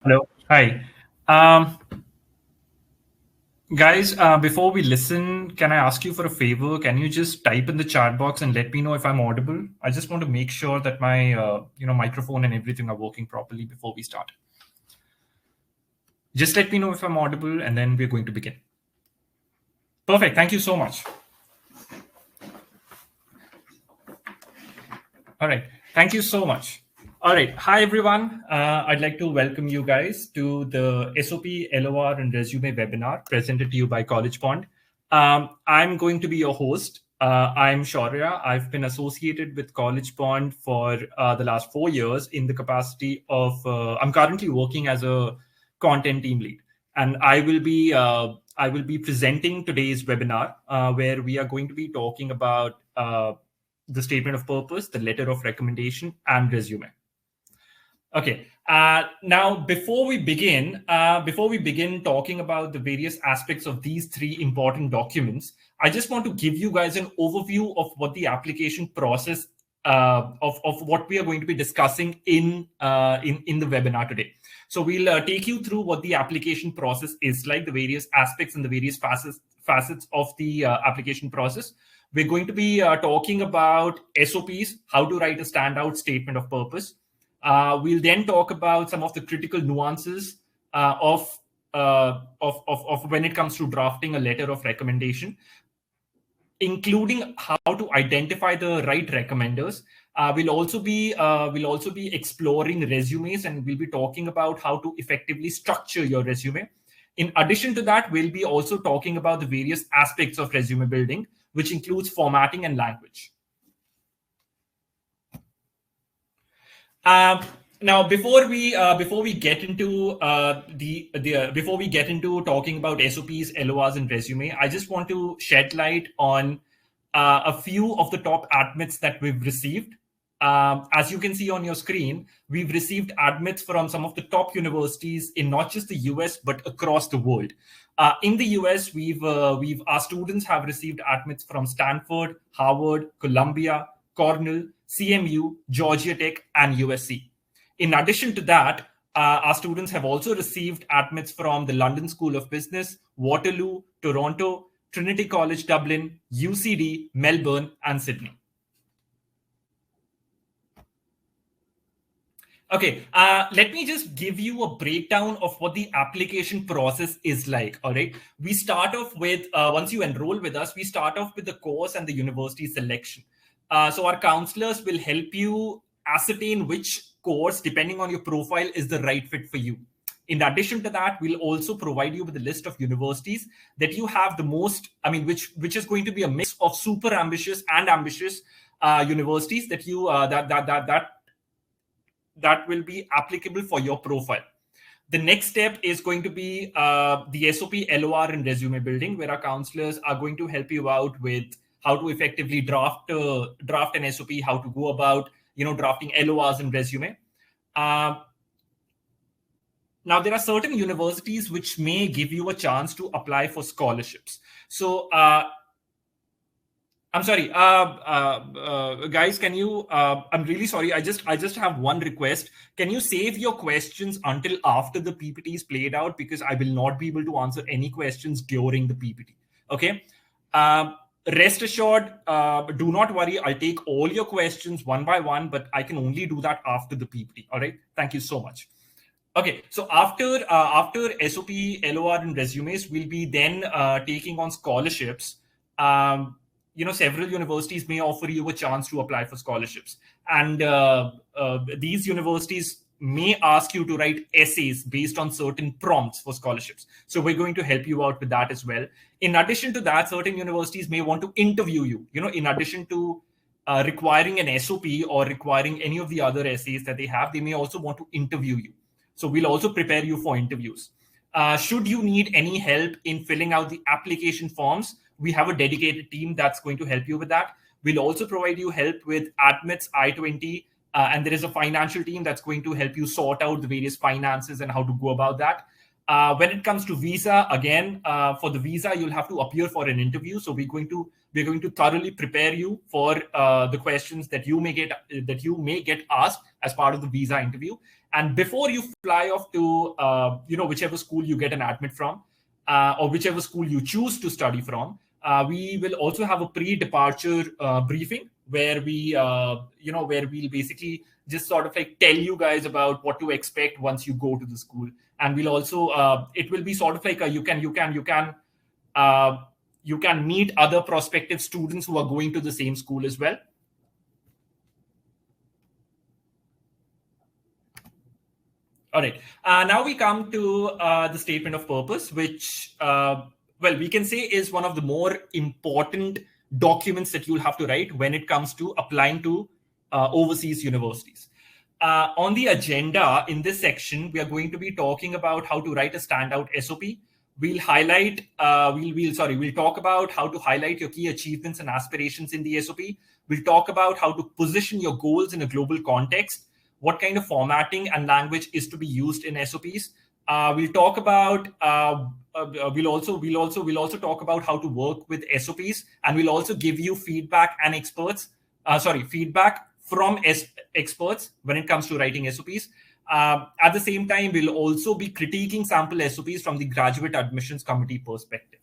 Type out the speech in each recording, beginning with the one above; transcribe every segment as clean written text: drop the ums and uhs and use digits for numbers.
Hello. Hi. Um, Guys, before we listen, can I ask you for a favor? Can you just type in the chat box and let me know if I'm audible? I just want to make sure that my microphone and everything are working properly before we start. Just let me know if I'm audible, and then we're going to begin. Perfect. Thank you so much. All right. Thank you so much. All right. Hi, everyone. I'd like to welcome you guys to the SOP, LOR, and Resume webinar presented to you by Collegepond. I'm going to be your host. I'm Shaurya. I've been associated with Collegepond for the last 4 years in the capacity of, I'm currently working as a content team lead. And I will be presenting today's webinar where we are going to be talking about the statement of purpose, the letter of recommendation, and resume. Okay. Now, before we begin talking about the various aspects of these three important documents, I just want to give you guys an overview of what the application process of what we are going to be discussing in the webinar today. So we'll take you through what the application process is like, the various aspects and the various facets of the application process. We're going to be talking about SOPs, how to write a standout statement of purpose. We'll then talk about some of the critical nuances of when it comes to drafting a letter of recommendation, including how to identify the right recommenders. We'll also be exploring resumes, and we'll be talking about how to effectively structure your resume. In addition to that, we'll be also talking about the various aspects of resume building, which includes formatting and language. Now, before we get into talking about SOPs, LORs, and resume, I just want to shed light on a few of the top admits that we've received. As you can see on your screen, we've received admits from some of the top universities in not just the US but across the world. In the US, our students have received admits from Stanford, Harvard, Columbia, Cornell, CMU, Georgia Tech, and USC. In addition to that, our students have also received admits from the London School of Business, Waterloo, Toronto, Trinity College Dublin, UCD, Melbourne, and Sydney. Okay, let me just give you a breakdown of what the application process is like. All right, we start off with, once you enroll with us, we start off with the course and the university selection. So our counselors will help you ascertain which course, depending on your profile, is the right fit for you. In addition to that, we'll also provide you with a list of universities that you have the most, which is going to be a mix of super ambitious and ambitious universities that you that will be applicable for your profile. The next step is going to be the SOP, LOR, and resume building, where our counselors are going to help you out with how to effectively draft an SOP, how to go about drafting LORs and resume. Now, there are certain universities which may give you a chance to apply for scholarships. So I'm sorry, guys. Can you? I'm really sorry. I just have one request. Can you save your questions until after the PPT is played out, because I will not be able to answer any questions during the PPT. Okay. Rest assured, do not worry. I'll take all your questions one by one, but I can only do that after the PPT. All right. Thank you so much. Okay, so after SOP, LOR, and resumes, we'll be then taking on scholarships. Several universities may offer you a chance to apply for scholarships, and these universities may ask you to write essays based on certain prompts for scholarships. So we're going to help you out with that as well. In addition to that, certain universities may want to interview you. In addition to requiring an SOP or requiring any of the other essays that they have, they may also want to interview you. So we'll also prepare you for interviews. Should you need any help in filling out the application forms, we have a dedicated team that's going to help you with that. We'll also provide you help with admits, I-20, and there is a financial team that's going to help you sort out the various finances and how to go about that. When it comes to visa, again, for the visa, you'll have to appear for an interview. So we're going to thoroughly prepare you for the questions that you may get asked as part of the visa interview. And before you fly off to, whichever school you get an admit from, or whichever school you choose to study from, we will also have a pre-departure briefing where where we'll basically just sort of like tell you guys about what to expect once you go to the school. And we'll also, it will be sort of like you can meet other prospective students who are going to the same school as well. All right. Now we come to the statement of purpose, which, we can say is one of the more important documents that you'll have to write when it comes to applying to overseas universities. On the agenda in this section, we are going to be talking about how to write a standout SOP. We'll highlight, we'll talk about how to highlight your key achievements and aspirations in the SOP. We'll talk about how to position your goals in a global context, what kind of formatting and language is to be used in SOPs. We'll talk about, we'll also talk about how to work with SOPs, and we'll also give you feedback and feedback from experts when it comes to writing SOPs. At the same time, we'll also be critiquing sample SOPs from the graduate admissions committee perspective.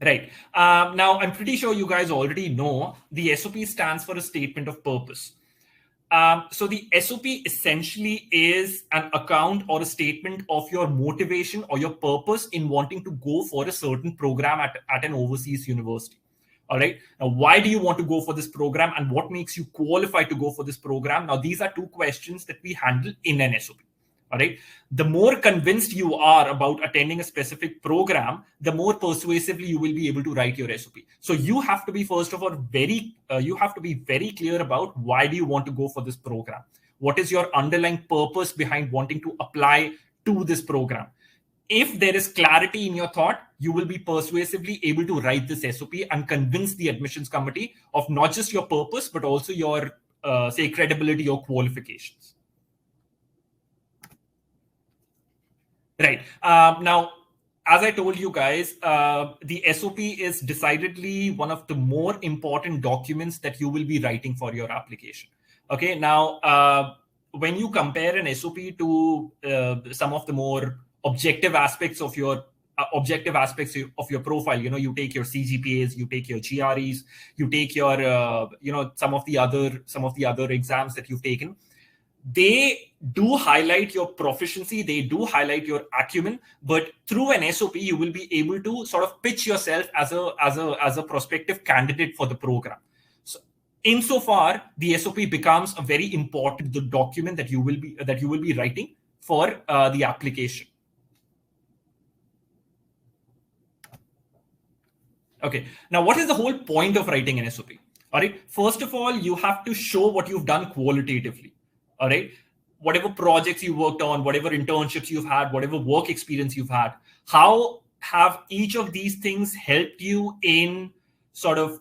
Right. Now, I'm pretty sure you guys already know the SOP stands for a statement of purpose. So the SOP essentially is an account or a statement of your motivation or your purpose in wanting to go for a certain program at an overseas university. All right. Now, why do you want to go for this program and what makes you qualified to go for this program? Now, these are two questions that we handle in an SOP. All right. The more convinced you are about attending a specific program, the more persuasively you will be able to write your SOP. So you have to be, first of all, very clear about why do you want to go for this program? What is your underlying purpose behind wanting to apply to this program? If there is clarity in your thought, you will be persuasively able to write this SOP and convince the admissions committee of not just your purpose, but also your, credibility or qualifications. Right. Now, as I told you guys, the SOP is decidedly one of the more important documents that you will be writing for your application. Okay. Now, when you compare an SOP to some of the more objective aspects of your profile, you take your CGPAs, you take your GREs, you take your, some of the other exams that you've taken. They do highlight your proficiency, they do highlight your acumen, but through an SOP, you will be able to sort of pitch yourself as a prospective candidate for the program. So, insofar, the SOP becomes a very important document that you will be writing for the application. Okay. Now, what is the whole point of writing an SOP? All right. First of all, you have to show what you've done qualitatively. All right. Whatever projects you worked on, whatever internships you've had, whatever work experience you've had, how have each of these things helped you in sort of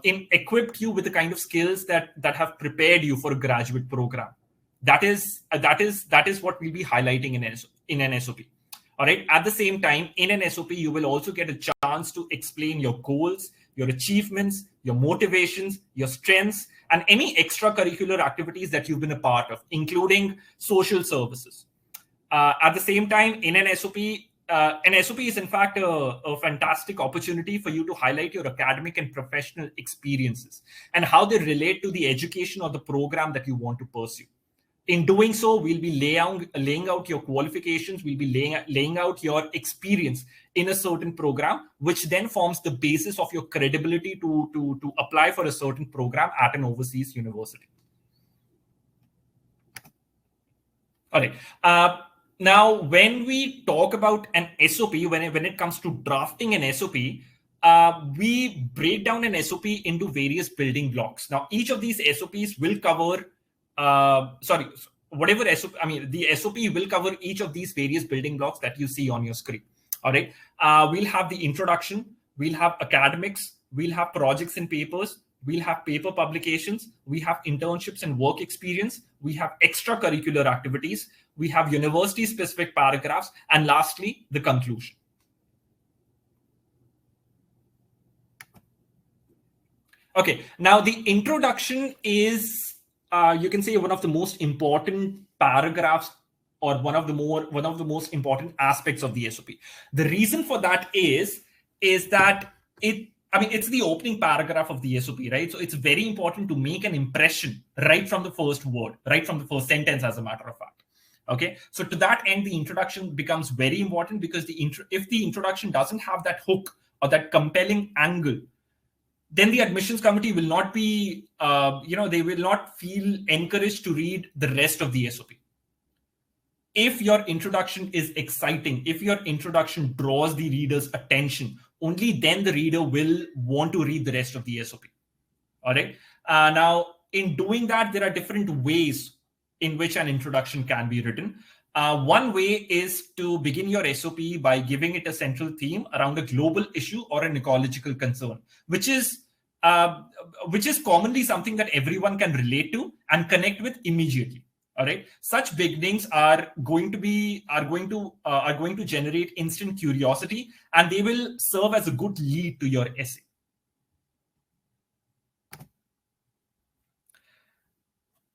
equipped you with the kind of skills that have prepared you for a graduate program? That is what we'll be highlighting in an SOP. All right. At the same time, in an SOP, you will also get a chance to explain your goals, your achievements, your motivations, your strengths, and any extracurricular activities that you've been a part of, including social services. At the same time, in an SOP is in fact a fantastic opportunity for you to highlight your academic and professional experiences and how they relate to the education or the program that you want to pursue. In doing so, we'll be laying out your qualifications, we'll be laying out your experience in a certain program, which then forms the basis of your credibility to apply for a certain program at an overseas university. All right. Now, when we talk about an SOP, when it comes to drafting an SOP, we break down an SOP into various building blocks. Now, each of these SOPs will cover the SOP will cover each of these various building blocks that you see on your screen. All right. We'll have the introduction, we'll have academics, we'll have projects and papers, we'll have paper publications, we have internships and work experience, we have extracurricular activities, we have university specific paragraphs, and lastly, the conclusion. Okay. Now, the introduction is you can say, one of the most important paragraphs, or one of the most important aspects of the SOP. The reason for that is that it's the opening paragraph of the SOP, right? So it's very important to make an impression right from the first word, right from the first sentence, as a matter of fact. Okay, so to that end, the introduction becomes very important, because if the introduction doesn't have that hook or that compelling angle, then the admissions committee will not be, they will not feel encouraged to read the rest of the SOP. If your introduction is exciting, if your introduction draws the reader's attention, only then the reader will want to read the rest of the SOP. All right. Now, in doing that, there are different ways in which an introduction can be written. One way is to begin your SOP by giving it a central theme around a global issue or an ecological concern, which is commonly something that everyone can relate to and connect with immediately. All right. Such beginnings are going to generate instant curiosity, and they will serve as a good lead to your essay.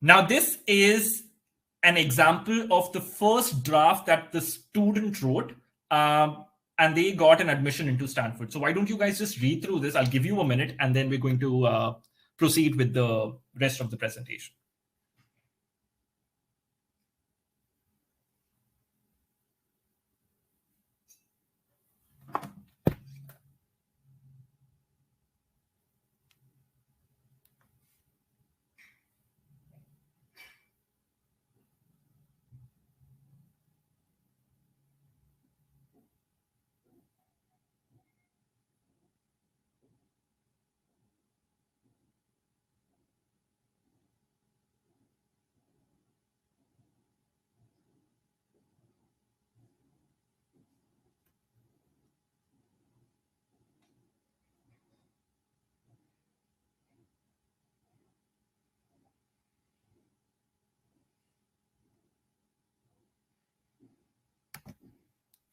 Now, this is an example of the first draft that the student wrote, and they got an admission into Stanford. So why don't you guys just read through this? I'll give you a minute, and then we're going to proceed with the rest of the presentation.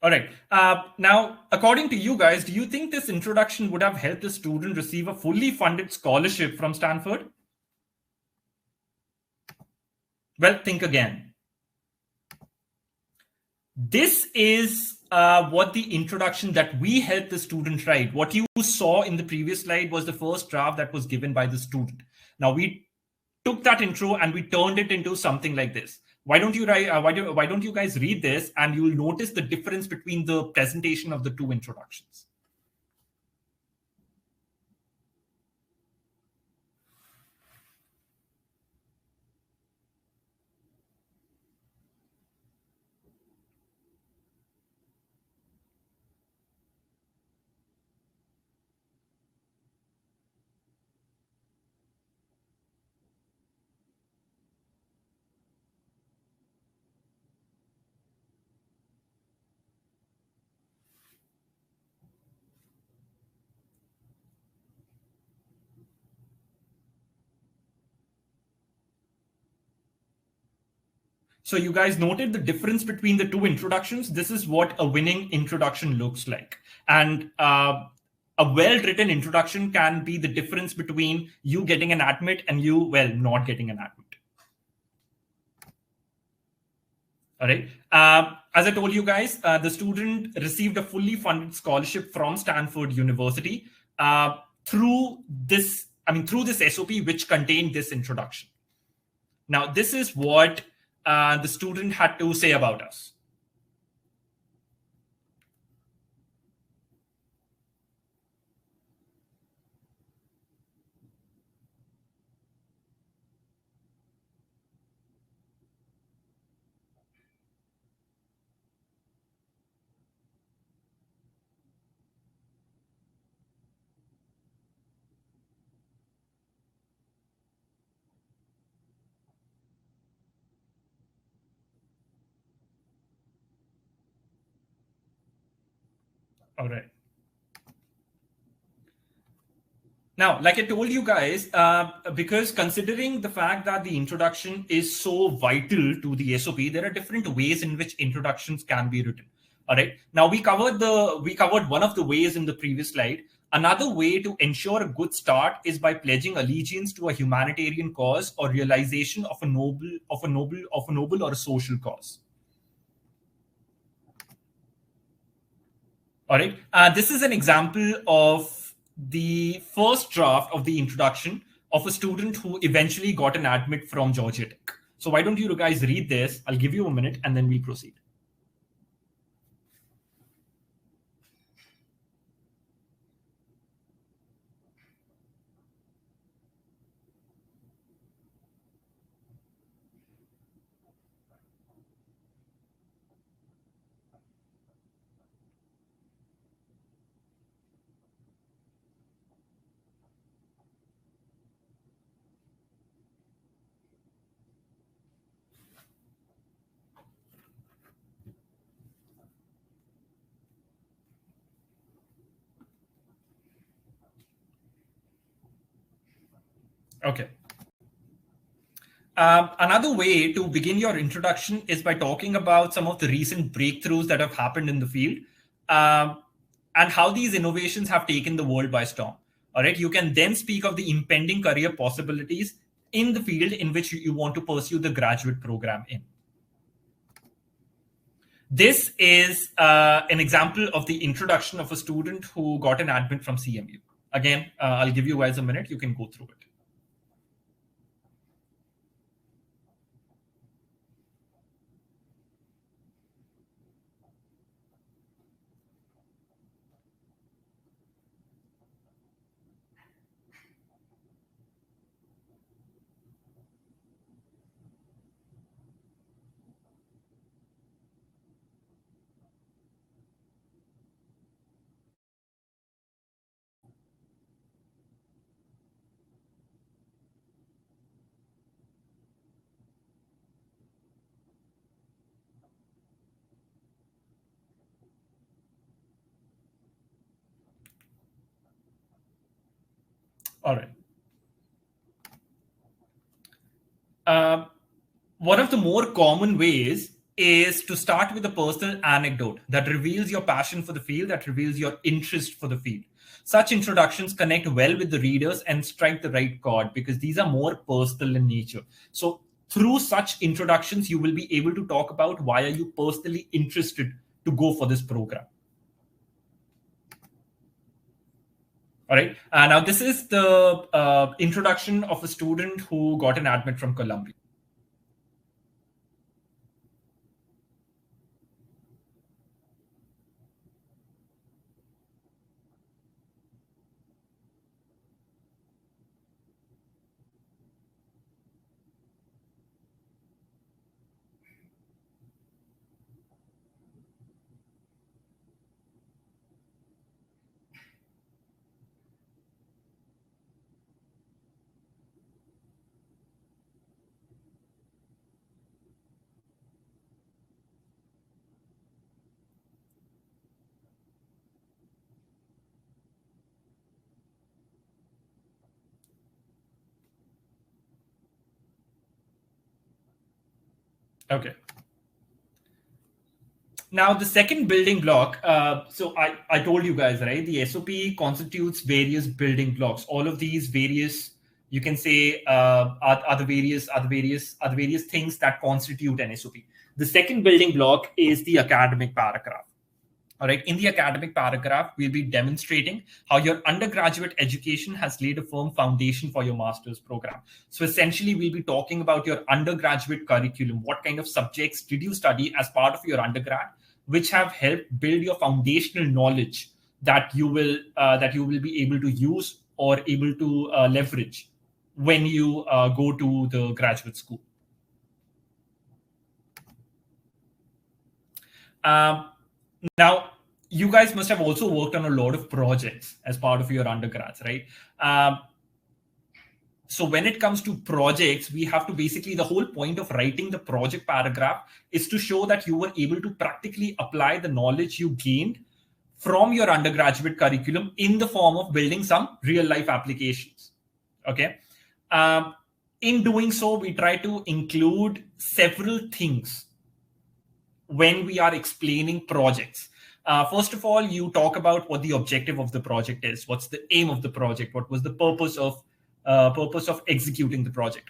All right. Now, according to you guys, do you think this introduction would have helped the student receive a fully funded scholarship from Stanford? Well, think again. This is what the introduction that we helped the student write. What you saw in the previous slide was the first draft that was given by the student. Now, we took that intro and we turned it into something like this. Why don't you guys read this, and you'll notice the difference between the presentation of the two introductions. So you guys noted the difference between the two introductions. This is what a winning introduction looks like. And a well-written introduction can be the difference between you getting an admit and you, well, not getting an admit. All right. As I told you guys, the student received a fully funded scholarship from Stanford University through this SOP, which contained this introduction. Now, this is what the student had to say about us. All right. Now, like I told you guys, because considering the fact that the introduction is so vital to the SOP, there are different ways in which introductions can be written. All right. Now, we covered one of the ways in the previous slide. Another way to ensure a good start is by pledging allegiance to a humanitarian cause or realization of a noble or a social cause. All right. This is an example of the first draft of the introduction of a student who eventually got an admit from Georgia Tech. So why don't you guys read this? I'll give you a minute and then we'll proceed. Okay. Another way to begin your introduction is by talking about some of the recent breakthroughs that have happened in the field and how these innovations have taken the world by storm. All right. You can then speak of the impending career possibilities in the field in which you want to pursue the graduate program in. This is an example of the introduction of a student who got an admit from CMU. Again, I'll give you guys a minute. You can go through it. All right. One of the more common ways is to start with a personal anecdote that reveals your passion for the field, that reveals your interest for the field. Such introductions connect well with the readers and strike the right chord because these are more personal in nature. So through such introductions, you will be able to talk about why are you personally interested to go for this program. All right. Now, this is the introduction of a student who got an admit from Columbia. Okay. Now, the second building block, so I told you guys, right? The SOP constitutes various building blocks. All of these various, you can say, are the various things that constitute an SOP. The second building block is the academic paragraph. All right. In the academic paragraph, we'll be demonstrating how your undergraduate education has laid a firm foundation for your master's program. So essentially, we'll be talking about your undergraduate curriculum. What kind of subjects did you study as part of your undergrad, which have helped build your foundational knowledge that you will be able to use or able to leverage when you go to the graduate school. Now, you guys must have also worked on a lot of projects as part of your undergrads, right? So when it comes to projects, we have to basically, the whole point of writing the project paragraph is to show that you were able to practically apply the knowledge you gained from your undergraduate curriculum in the form of building some real life applications. Okay. In doing so, we try to include several things when we are explaining projects. First of all, you talk about what the objective of the project is. What's the aim of the project? What was the purpose of executing the project?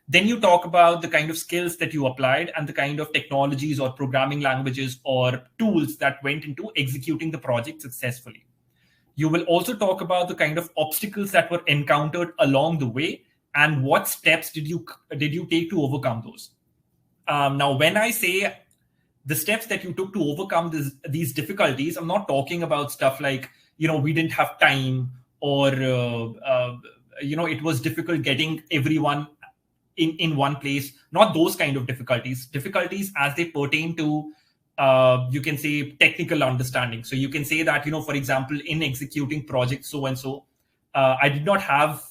Then you talk about the kind of skills that you applied and the kind of technologies or programming languages or tools that went into executing the project successfully. You will also talk about the kind of obstacles that were encountered along the way and what steps did you take to overcome those. Now, when I say the steps that you took to overcome these difficulties, I'm not talking about stuff like, we didn't have time or, it was difficult getting everyone in one place. Not those kind of difficulties as they pertain to, you can say, technical understanding. So you can say that, for example, in executing project so-and-so, I did not have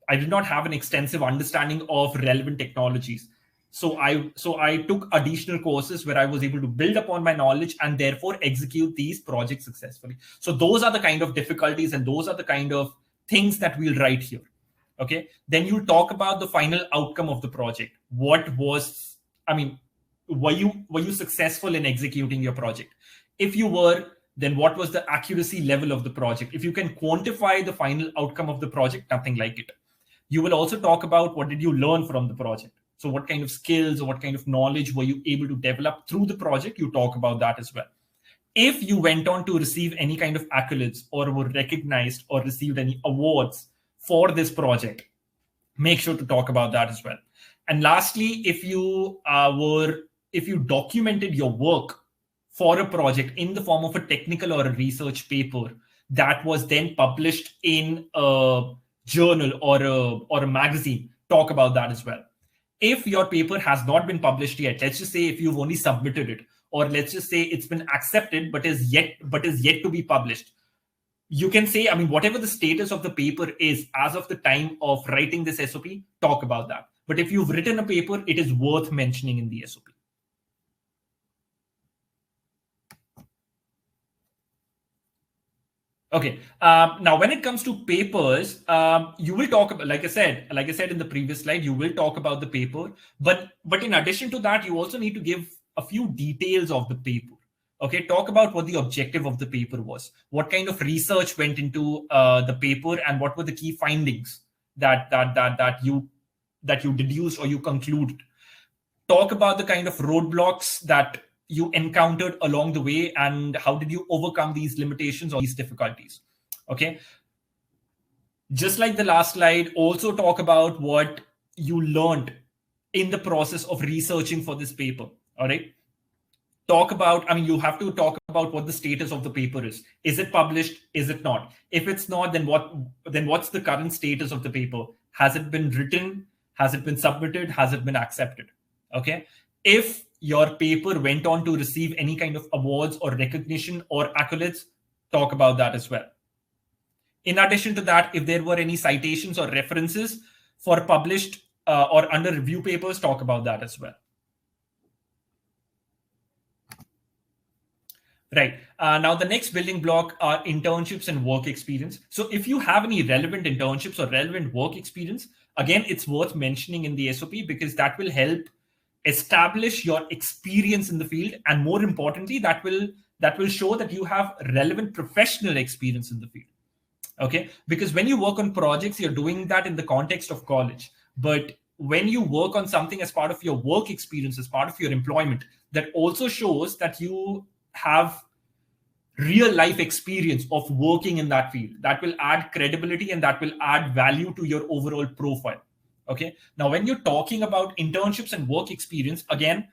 an extensive understanding of relevant technologies. So I took additional courses where I was able to build upon my knowledge and therefore execute these projects successfully. So those are the kind of difficulties and those are the kind of things that we'll write here. Okay. Then you talk about the final outcome of the project. Were you successful in executing your project? If you were, then what was the accuracy level of the project? If you can quantify the final outcome of the project, nothing like it. You will also talk about what did you learn from the project. So what kind of skills or what kind of knowledge were you able to develop through the project? You talk about that as well. If you went on to receive any kind of accolades or were recognized or received any awards for this project, make sure to talk about that as well. And lastly, if you documented your work for a project in the form of a technical or a research paper that was then published in a journal or a magazine, talk about that as well. If your paper has not been published yet, let's just say if you've only submitted it, or let's just say it's been accepted but is yet to be published, you can say, whatever the status of the paper is as of the time of writing this SOP, talk about that. But if you've written a paper, it is worth mentioning in the SOP. Okay. Now, when it comes to papers, you will talk about, like I said in the previous slide, you will talk about the paper. But in addition to that, you also need to give a few details of the paper. Okay. Talk about what the objective of the paper was, what kind of research went into the paper, and what were the key findings that you deduced or you concluded. Talk about the kind of roadblocks that you encountered along the way and how did you overcome these limitations or these difficulties. Okay. Just like the last slide, also talk about what you learned in the process of researching for this paper. All right. You have to talk about what the status of the paper is. Is it published? Is it not? If it's not, then what's the current status of the paper? Has it been written? Has it been submitted? Has it been accepted? Okay. If your paper went on to receive any kind of awards or recognition or accolades, talk about that as well. In addition to that, if there were any citations or references for published or under review papers, talk about that as well. Right. Now, the next building block are internships and work experience. So if you have any relevant internships or relevant work experience, again, it's worth mentioning in the SOP because that will help establish your experience in the field. And more importantly, that will show that you have relevant professional experience in the field. Okay. Because when you work on projects, you're doing that in the context of college. But when you work on something as part of your work experience, as part of your employment, that also shows that you have real life experience of working in that field. That will add credibility and that will add value to your overall profile. Okay. Now, when you're talking about internships and work experience, again,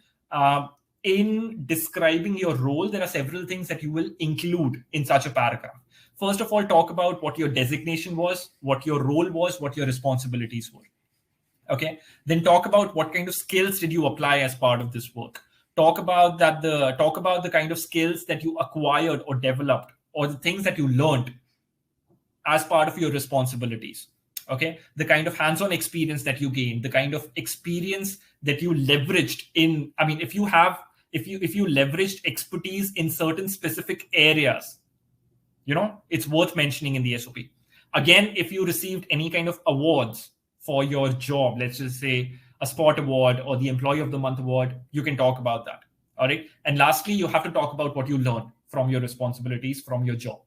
in describing your role, there are several things that you will include in such a paragraph. First of all, talk about what your designation was, what your role was, what your responsibilities were. Okay. Then talk about what kind of skills did you apply as part of this work. Talk about the kind of skills that you acquired or developed, or the things that you learned as part of your responsibilities. Okay, the kind of hands-on experience that you gained, the kind of experience that you leveraged in. If you leveraged expertise in certain specific areas, it's worth mentioning in the SOP. Again, if you received any kind of awards for your job, let's just say a spot award or the employee of the month award, you can talk about that. All right. And lastly, you have to talk about what you learned. from your responsibilities, from your job.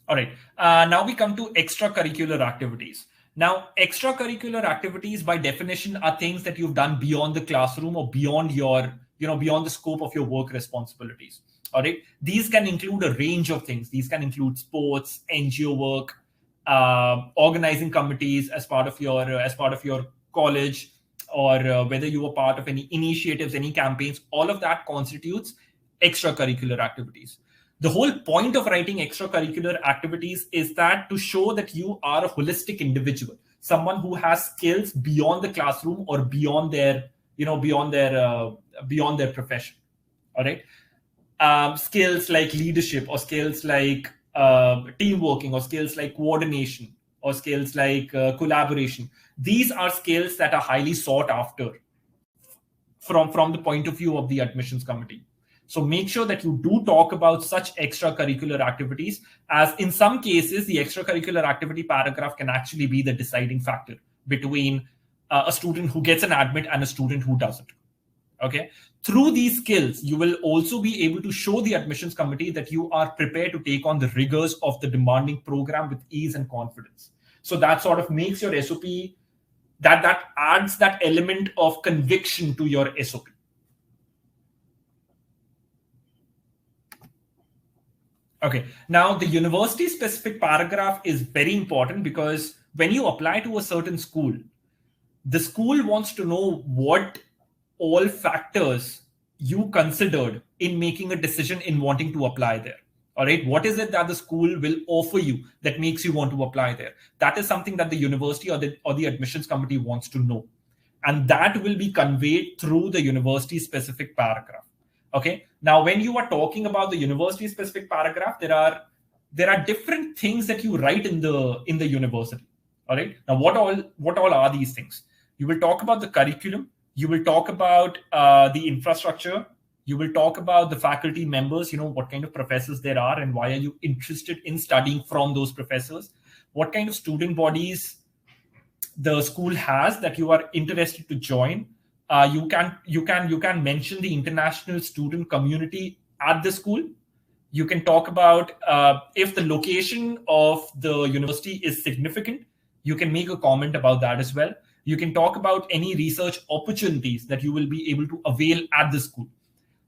All right, now we come to extracurricular activities. Now, extracurricular activities by definition are things that you've done beyond the classroom or beyond your, beyond the scope of your work responsibilities. All right, these can include a range of things. These can include sports, NGO work, organizing committees as part of your college, or whether you were part of any initiatives, any campaigns. All of that constitutes extracurricular activities. The whole point of writing extracurricular activities is that to show that you are a holistic individual, someone who has skills beyond the classroom or beyond their profession. All right, skills like leadership, or skills like team working, or skills like coordination, or skills like collaboration. These are skills that are highly sought after from the point of view of the admissions committee. So make sure that you do talk about such extracurricular activities, as in some cases, the extracurricular activity paragraph can actually be the deciding factor between a student who gets an admit and a student who doesn't. Okay. Through these skills, you will also be able to show the admissions committee that you are prepared to take on the rigors of the demanding program with ease and confidence. So that sort of makes your SOP, that adds that element of conviction to your SOP. Okay, now the university specific paragraph is very important, because when you apply to a certain school, the school wants to know what all factors you considered in making a decision in wanting to apply there. All right, what is it that the school will offer you that makes you want to apply there? That is something that the university or the admissions committee wants to know. And that will be conveyed through the university specific paragraph. Okay. Now, when you are talking about the university specific paragraph, there are different things that you write in the university. All right. Now, what all are these things? You will talk about the curriculum. You will talk about the infrastructure. You will talk about the faculty members. What kind of professors there are, and why are you interested in studying from those professors? What kind of student bodies the school has that you are interested to join. You can mention the international student community at the school. You can talk about if the location of the university is significant. You can make a comment about that as well. You can talk about any research opportunities that you will be able to avail at the school.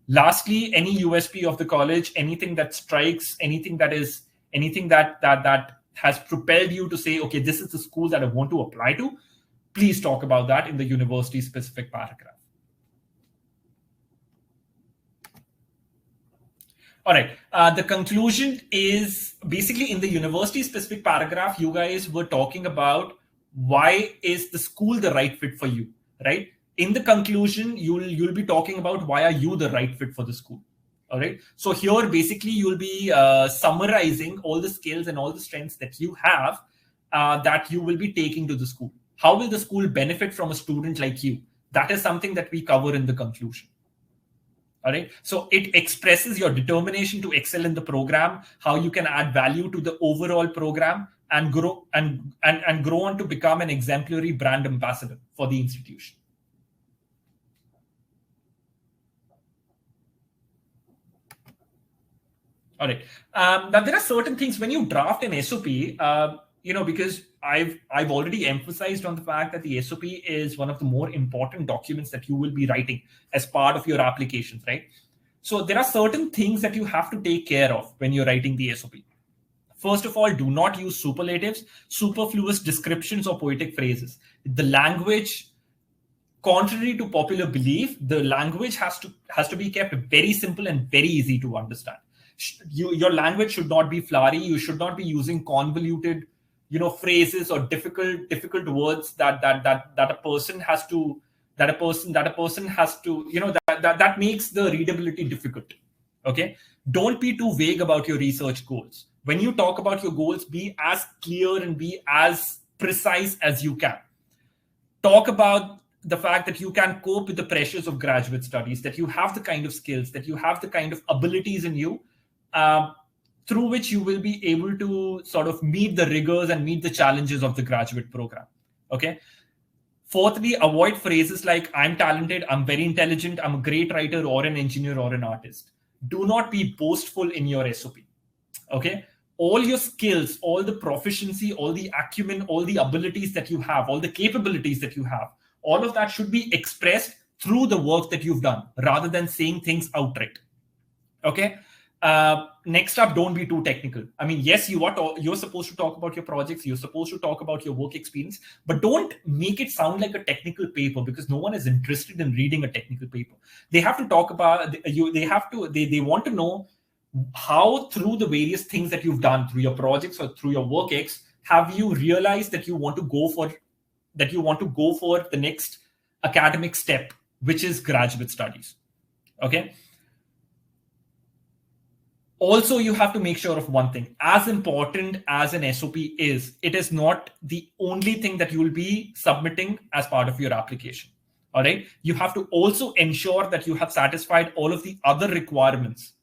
Lastly, any USP of the college, anything that strikes, anything that has propelled you to say, okay, this is the school that I want to apply to. Please talk about that in the university specific paragraph. All right. The conclusion is basically in the university specific paragraph, you guys were talking about why is the school the right fit for you, right? In the conclusion, you'll be talking about why are you the right fit for the school. All right. So here, basically, you'll be summarizing all the skills and all the strengths that you have that you will be taking to the school. How will the school benefit from a student like you? That is something that we cover in the conclusion. All right. So it expresses your determination to excel in the program, how you can add value to the overall program, and grow on to become an exemplary brand ambassador for the institution. All right. Now there are certain things when you draft an SOP, because I've already emphasized on the fact that the SOP is one of the more important documents that you will be writing as part of your applications, right? So there are certain things that you have to take care of when you're writing the SOP. First of all, do not use superlatives, superfluous descriptions, or poetic phrases. The language, contrary to popular belief, the language has to be kept very simple and very easy to understand. Your language should not be flowery. You should not be using convoluted, phrases or difficult words that a person has to that makes the readability difficult. Okay, don't be too vague about your research goals. When you talk about your goals, be as clear and be as precise as you can. Talk about the fact that you can cope with the pressures of graduate studies, that you have the kind of skills, that you have the kind of abilities in you through which you will be able to sort of meet the rigors and meet the challenges of the graduate program. Okay. Fourthly, avoid phrases like I'm talented, I'm very intelligent, I'm a great writer or an engineer or an artist. Do not be boastful in your SOP. Okay? All your skills, all the proficiency, all the acumen, all the abilities that you have, all the capabilities that you have, all of that should be expressed through the work that you've done rather than saying things outright. Okay. Next up, don't be too technical. I mean, yes, you're supposed to talk about your projects, you're supposed to talk about your work experience, but don't make it sound like a technical paper, because no one is interested in reading a technical paper. They have to talk about you. They want to know how, through the various things that you've done through your projects or through your work ex, have you realized that you want to go for the next academic step, which is graduate studies. Okay. Also, you have to make sure of one thing. As important as an SOP is, it is not the only thing that you will be submitting as part of your application. All right. You have to also ensure that you have satisfied all of the other requirements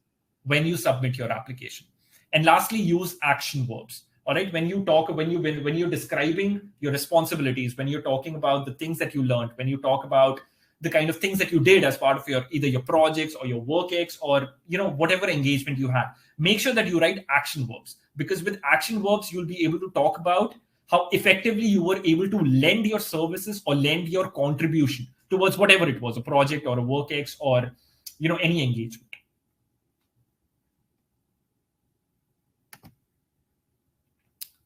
when you submit your application. And lastly, use action verbs. All right. When you're describing your responsibilities, when you're talking about the things that you learned, when you talk about the kind of things that you did as part of either your projects or your work ex, or whatever engagement you had, make sure that you write action verbs, because with action verbs you'll be able to talk about how effectively you were able to lend your services or lend your contribution towards whatever it was, a project or a work ex or any engagement.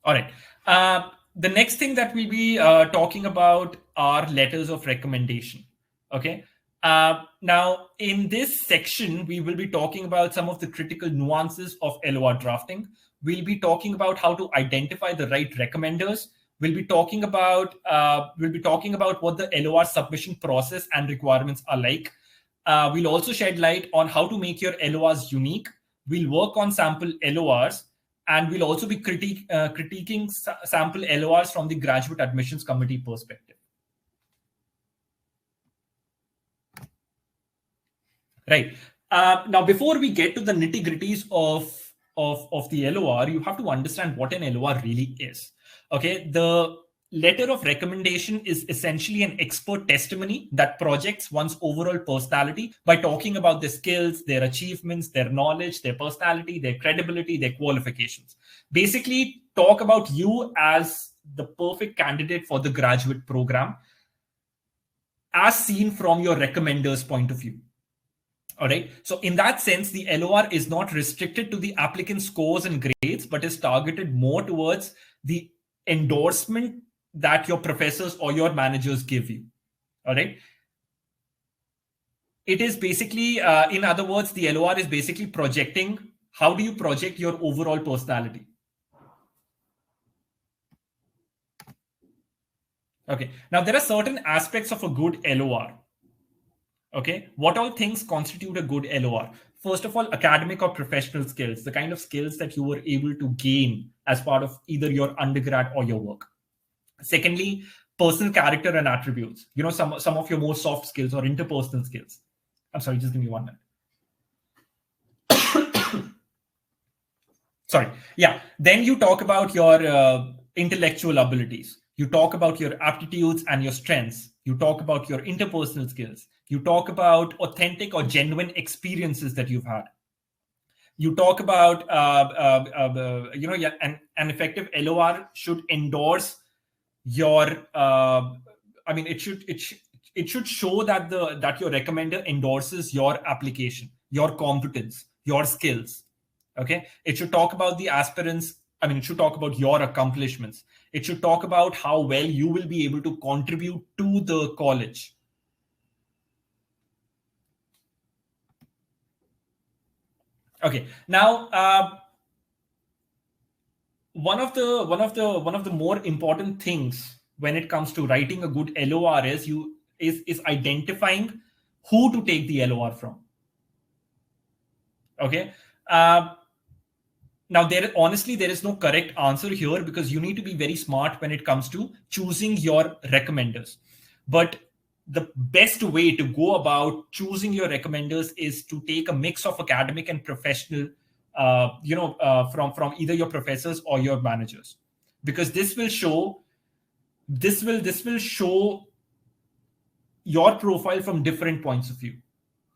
All right. The next thing that we'll be talking about are letters of recommendation. Okay. Now, in this section, we will be talking about some of the critical nuances of LOR drafting. We'll be talking about how to identify the right recommenders. We'll be talking about what the LOR submission process and requirements are like. We'll also shed light on how to make your LORs unique. We'll work on sample LORs, and we'll also be critiquing sample LORs from the graduate admissions committee perspective. Right. Now, before we get to the nitty-gritties of the LOR, you have to understand what an LOR really is. Okay. The letter of recommendation is essentially an expert testimony that projects one's overall personality by talking about their skills, their achievements, their knowledge, their personality, their credibility, their qualifications. Basically, talk about you as the perfect candidate for the graduate program, as seen from your recommender's point of view. All right. So in that sense, the LOR is not restricted to the applicant scores and grades, but is targeted more towards the endorsement that your professors or your managers give you. All right. It is basically, in other words, the LOR is basically projecting, how do you project your overall personality? Okay. Now, there are certain aspects of a good LOR. Okay, what all things constitute a good LOR? First of all, academic or professional skills, the kind of skills that you were able to gain as part of either your undergrad or your work. Secondly, personal character and attributes, some of your more soft skills or interpersonal skills. I'm sorry, just give me 1 minute. Sorry. Yeah. Then you talk about your intellectual abilities. You talk about your aptitudes and your strengths. You talk about your interpersonal skills. You talk about authentic or genuine experiences that you've had. You talk about, an effective LOR should endorse your. It should show that your recommender endorses your application, your competence, your skills. Okay, it should talk about the aspirants. It should talk about your accomplishments. It should talk about how well you will be able to contribute to the college. Okay, now one of the more important things when it comes to writing a good LOR is identifying who to take the LOR from. Okay. Now, there is no correct answer here, because you need to be very smart when it comes to choosing your recommenders. But the best way to go about choosing your recommenders is to take a mix of academic and professional, from either your professors or your managers, because this will show your profile from different points of view.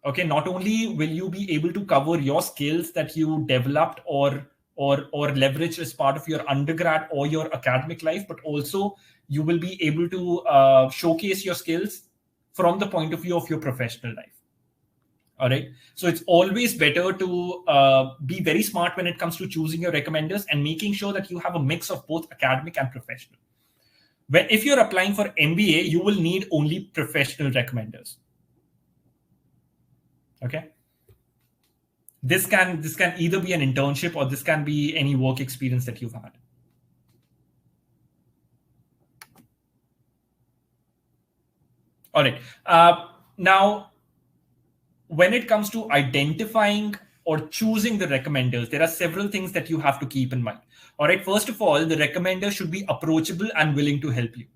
Okay, not only will you be able to cover your skills that you developed or leveraged as part of your undergrad or your academic life, but also you will be able to showcase your skills from the point of view of your professional life. All right. So it's always better to be very smart when it comes to choosing your recommenders and making sure that you have a mix of both academic and professional. If you're applying for MBA, you will need only professional recommenders. Okay. This can either be an internship or this can be any work experience that you've had. All right. Now, when it comes to identifying or choosing the recommenders, there are several things that you have to keep in mind. All right. First of all, the recommender should be approachable and willing to help you.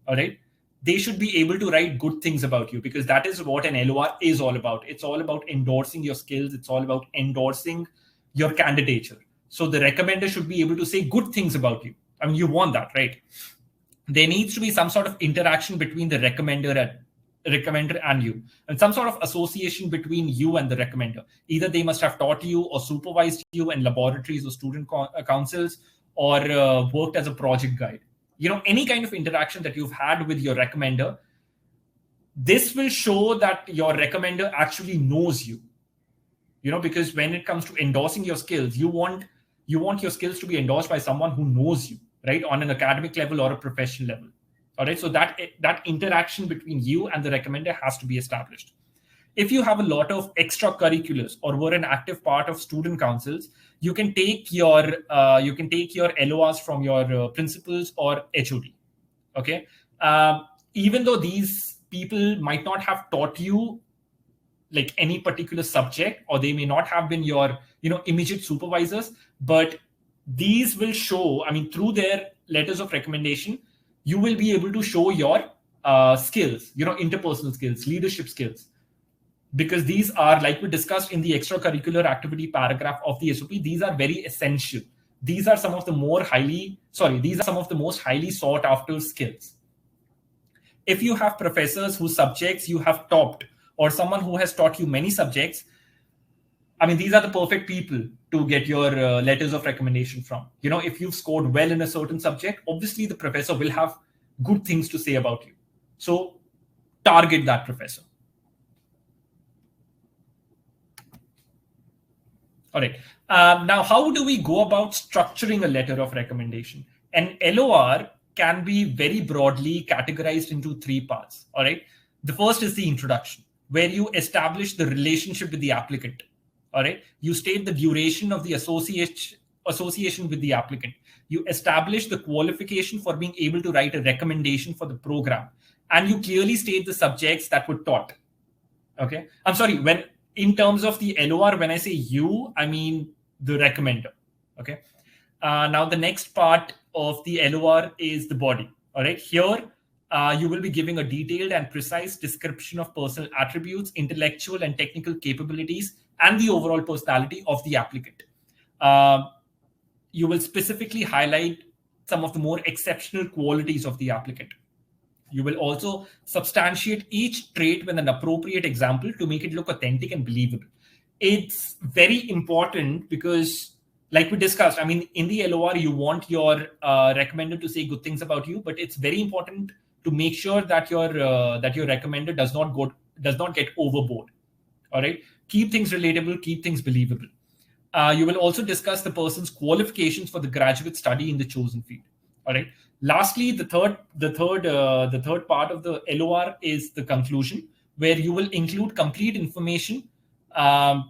All right. They should be able to write good things about you, because that is what an LOR is all about. It's all about endorsing your skills. It's all about endorsing your candidature. So the recommender should be able to say good things about you. I mean, you want that, right? There needs to be some sort of interaction between the recommender and you, and some sort of association between you and the recommender. Either they must have taught you or supervised you in laboratories or student councils, or worked as a project guide. Any kind of interaction that you've had with your recommender, this will show that your recommender actually knows you. Because when it comes to endorsing your skills, you want your skills to be endorsed by someone who knows you, right, on an academic level or a professional level. All right, so that interaction between you and the recommender has to be established. If you have a lot of extracurriculars or were an active part of student councils, you can take your LORs from your principals or HOD. Okay, even though these people might not have taught you like any particular subject, or they may not have been your immediate supervisors, but these will show. I mean, through their letters of recommendation, you will be able to show your skills, interpersonal skills, leadership skills. Because these are, like we discussed in the extracurricular activity paragraph of the SOP, these are very essential. These are some of the most highly sought after skills. If you have professors whose subjects you have topped, or someone who has taught you many subjects, I mean, these are the perfect people to get your letters of recommendation from. If you've scored well in a certain subject, obviously the professor will have good things to say about you. So target that professor. All right. Now, how do we go about structuring a letter of recommendation? An LOR can be very broadly categorized into 3 parts. All right. The first is the introduction, where you establish the relationship with the applicant. All right. You state the duration of the association with the applicant. You establish the qualification for being able to write a recommendation for the program, and you clearly state the subjects that were taught. Okay. I'm sorry. In terms of the LOR, when I say you, I mean the recommender. Okay. Now, the next part of the LOR is the body. All right. Here, you will be giving a detailed and precise description of personal attributes, intellectual and technical capabilities, and the overall personality of the applicant. You will specifically highlight some of the more exceptional qualities of the applicant. You will also substantiate each trait with an appropriate example to make it look authentic and believable. It's very important because, like we discussed, I mean, in the LOR, you want your recommender to say good things about you, but it's very important to make sure that your recommender does not get overboard. All right, keep things relatable, keep things believable. You will also discuss the person's qualifications for the graduate study in the chosen field. All right. Lastly, the third part of the LOR is the conclusion, where you will include complete information. The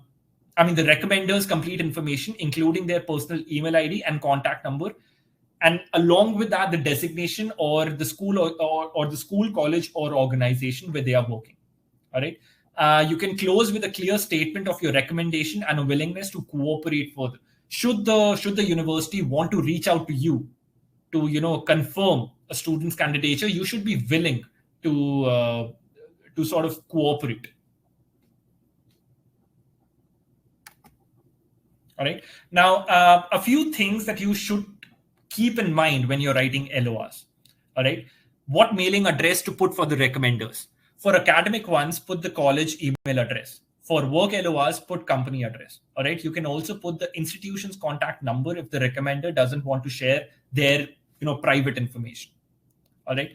recommender's complete information, including their personal email ID and contact number, and along with that, the designation or the school or the school, college, or organization where they are working. All right. You can close with a clear statement of your recommendation and a willingness to cooperate further. Should the university want to reach out to you to confirm a student's candidature, you should be willing to sort of cooperate. All right. Now, a few things that you should keep in mind when you're writing LORs. All right. What mailing address to put for the recommenders? For academic ones, put the college email address. For work LORs, put company address. All right. You can also put the institution's contact number if the recommender doesn't want to share their private information. All right.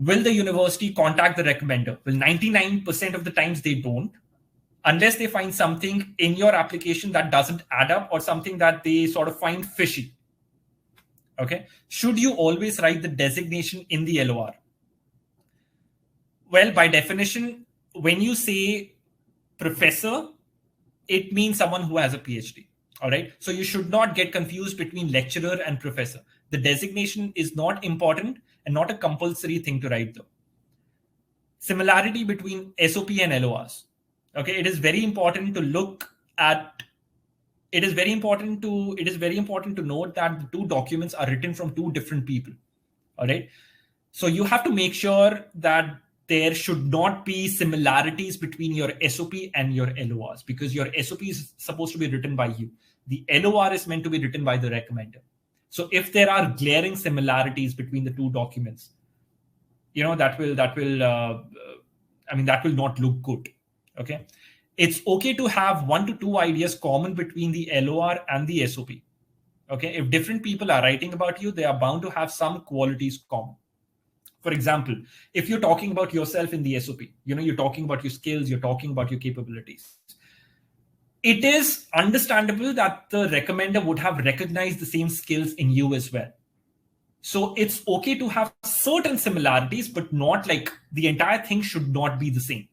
Will the university contact the recommender? Well, 99% of the times they don't, unless they find something in your application that doesn't add up or something that they sort of find fishy. Okay. Should you always write the designation in the LOR? Well, by definition, when you say professor, it means someone who has a PhD. All right. So you should not get confused between lecturer and professor. The designation is not important and not a compulsory thing to write, though. Similarity between SOP and LORs. Okay. It is very important to look at. It is very important to note that the two documents are written from two different people. All right. So you have to make sure that there should not be similarities between your SOP and your LORs, because your SOP is supposed to be written by you. The LOR is meant to be written by the recommender. So if there are glaring similarities between the two documents, that will not look good. Okay. It's okay to have 1 to 2 ideas common between the LOR and the SOP. Okay. If different people are writing about you, they are bound to have some qualities common. For example, if you're talking about yourself in the SOP, you're talking about your skills, you're talking about your capabilities. It is understandable that the recommender would have recognized the same skills in you as well. So it's okay to have certain similarities, but not like the entire thing should not be the same.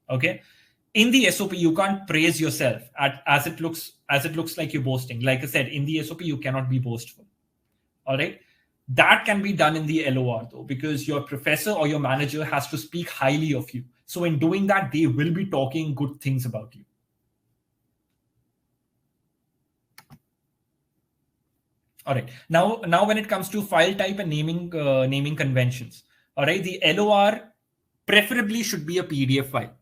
Okay. In the SOP, you can't praise yourself as it looks like you're boasting. Like I said, in the SOP, you cannot be boastful. All right. That can be done in the LOR, though, because your professor or your manager has to speak highly of you. So in doing that, they will be talking good things about you. All right. Now when it comes to file type and naming conventions, all right, the LOR preferably should be a PDF file.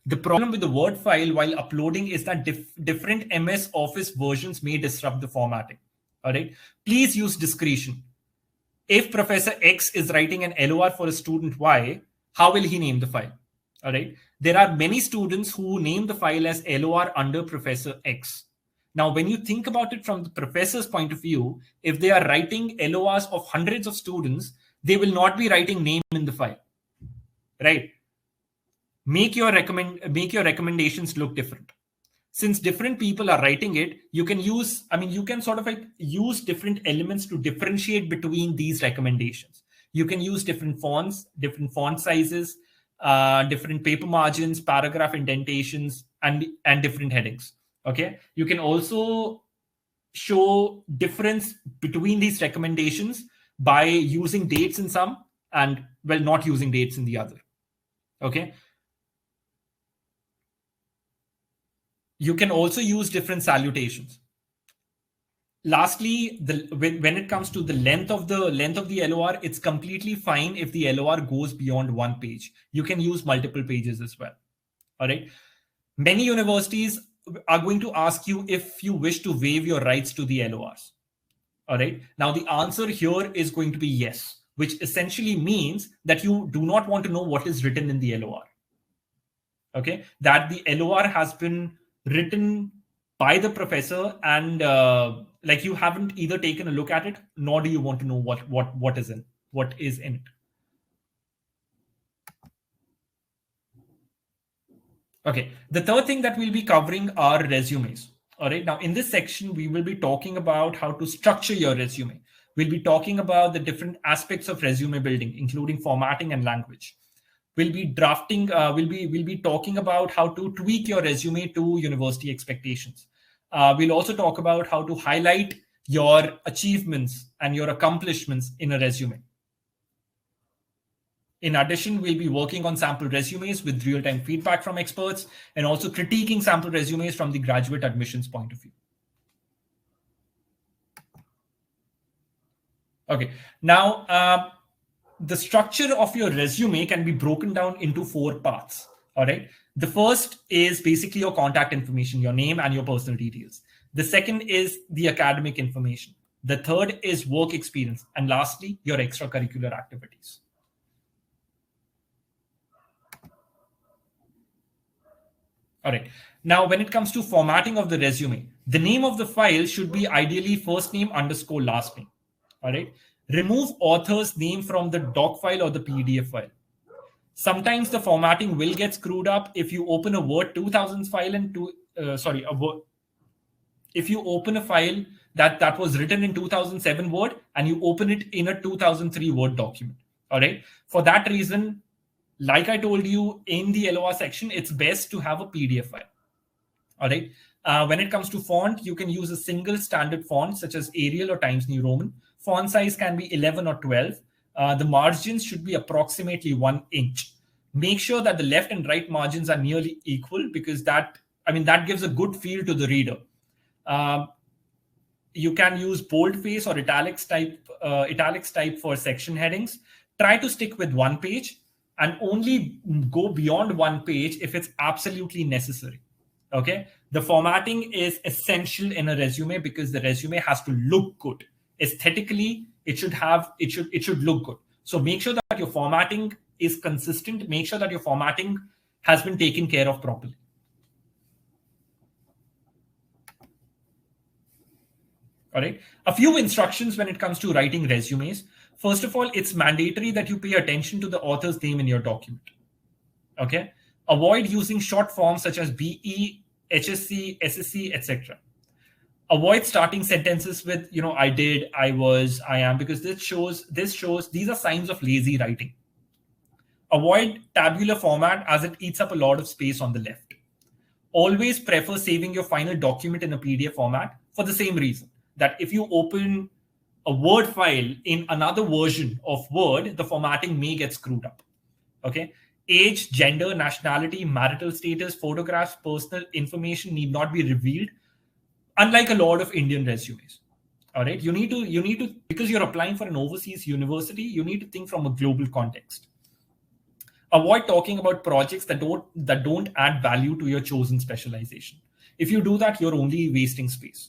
The problem with the Word file while uploading is that different MS Office versions may disrupt the formatting. All right. Please use discretion. If Professor X is writing an LOR for a student Y, how will he name the file? All right. There are many students who name the file as LOR under Professor X. Now, when you think about it from the professor's point of view, if they are writing LORs of hundreds of students, they will not be writing name in the file, right? Make your recommendations look different. Since different people are writing it, you can use different elements to differentiate between these recommendations. You can use different fonts, different font sizes, different paper margins, paragraph indentations, and different headings. Okay. You can also show difference between these recommendations by using dates in some and, well, not using dates in the other. Okay. You can also use different salutations. Lastly, when it comes to the length of the LOR, it's completely fine if the LOR goes beyond 1 page. You can use multiple pages as well. All right. Many universities are going to ask you if you wish to waive your rights to the LORs. All right. Now, the answer here is going to be yes, which essentially means that you do not want to know what is written in the LOR. Okay. That the LOR has been written by the professor and like you haven't either taken a look at it, nor do you want to know what is in it. Okay, the third thing that we'll be covering are resumes. All right, now in this section, we will be talking about how to structure your resume. We'll be talking about the different aspects of resume building, including formatting and language. We'll be drafting, we'll be talking about how to tweak your resume to university expectations. We'll also talk about how to highlight your achievements and your accomplishments in a resume. In addition, we'll be working on sample resumes with real-time feedback from experts and also critiquing sample resumes from the graduate admissions point of view. Okay, now the structure of your resume can be broken down into 4 parts. All right. The first is basically your contact information, your name and your personal details. The second is the academic information. The third is work experience. And lastly, your extracurricular activities. All right. Now, when it comes to formatting of the resume, the name of the file should be ideally first name underscore last name. All right. Remove author's name from the doc file or the PDF file. Sometimes the formatting will get screwed up if you open a Word 2000 file and if you open a file that was written in 2007 Word and you open it in a 2003 Word document. All right. For that reason, like I told you in the LOR section, it's best to have a PDF file. All right. When it comes to font, you can use a single standard font such as Arial or Times New Roman. Font size can be 11 or 12. The margins should be approximately 1 inch. Make sure that the left and right margins are nearly equal because that gives a good feel to the reader. You can use boldface or italics type for section headings. Try to stick with one page and only go beyond one page if it's absolutely necessary. Okay, the formatting is essential in a resume because the resume has to look good. Aesthetically, it should look good. So make sure that your formatting is consistent. Make sure that your formatting has been taken care of properly. All right. A few instructions when it comes to writing resumes. First of all, it's mandatory that you pay attention to the author's name in your document. Okay. Avoid using short forms such as BE, HSC, SSC, etc. Avoid starting sentences with, I did, I was, I am, because this shows these are signs of lazy writing. Avoid tabular format as it eats up a lot of space on the left. Always prefer saving your final document in a PDF format for the same reason, that if you open a Word file in another version of Word, the formatting may get screwed up. Okay. Age, gender, nationality, marital status, photographs, personal information need not be revealed, unlike a lot of Indian resumes. All right. You need to, because you're applying for an overseas university, you need to think from a global context. Avoid talking about projects that don't add value to your chosen specialization. If you do that, you're only wasting space.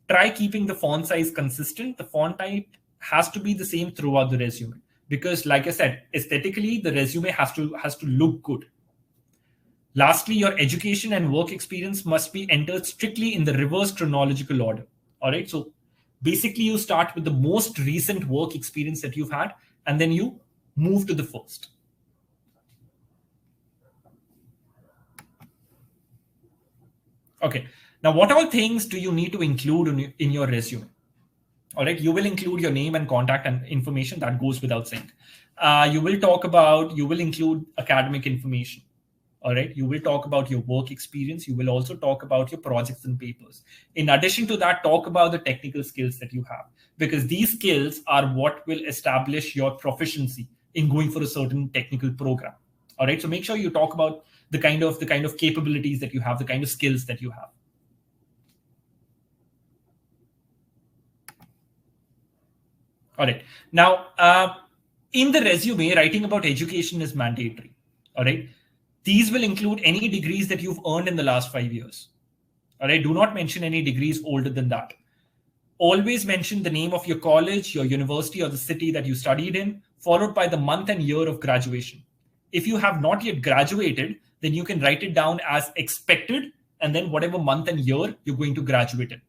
Try keeping the font size consistent. The font type has to be the same throughout the resume because, like I said, aesthetically, the resume has to look good. Lastly, your education and work experience must be entered strictly in the reverse chronological order. All right. So basically, you start with the most recent work experience that you've had, and then you move to the first. Okay. Now, what all things do you need to include in your resume? All right. You will include your name and contact and information. That goes without saying. You will include academic information. All right. You will talk about your work experience. You will also talk about your projects and papers. In addition to that, talk about the technical skills that you have, because these skills are what will establish your proficiency in going for a certain technical program. All right. So make sure you talk about the kind of capabilities that you have, the kind of skills that you have. All right. Now, in the resume, writing about education is mandatory. All right. These will include any degrees that you've earned in the last 5 years. All right. Do not mention any degrees older than that. Always mention the name of your college, your university, or the city that you studied in, followed by the month and year of graduation. If you have not yet graduated, then you can write it down as expected, and then whatever month and year you're going to graduate in.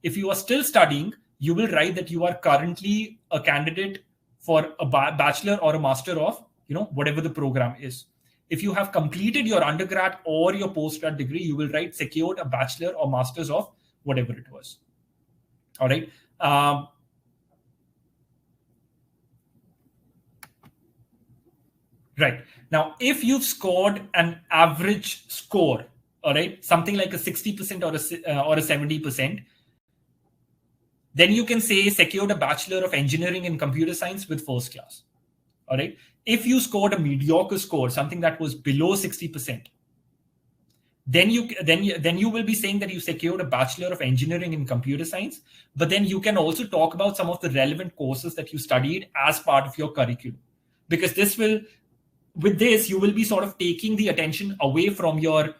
If you are still studying, you will write that you are currently a candidate for a bachelor or a master of, whatever the program is. If you have completed your undergrad or your postgrad degree, you will write secured a bachelor or master's of whatever it was. All right. Right. Now, if you've scored an average score, all right, something like a 60% or a 70%, then you can say secured a Bachelor of Engineering in Computer Science with first class. All right. If you scored a mediocre score, something that was below 60%, then you will be saying that you secured a Bachelor of Engineering in Computer Science. But then you can also talk about some of the relevant courses that you studied as part of your curriculum, because with this, you will be sort of taking the attention away from your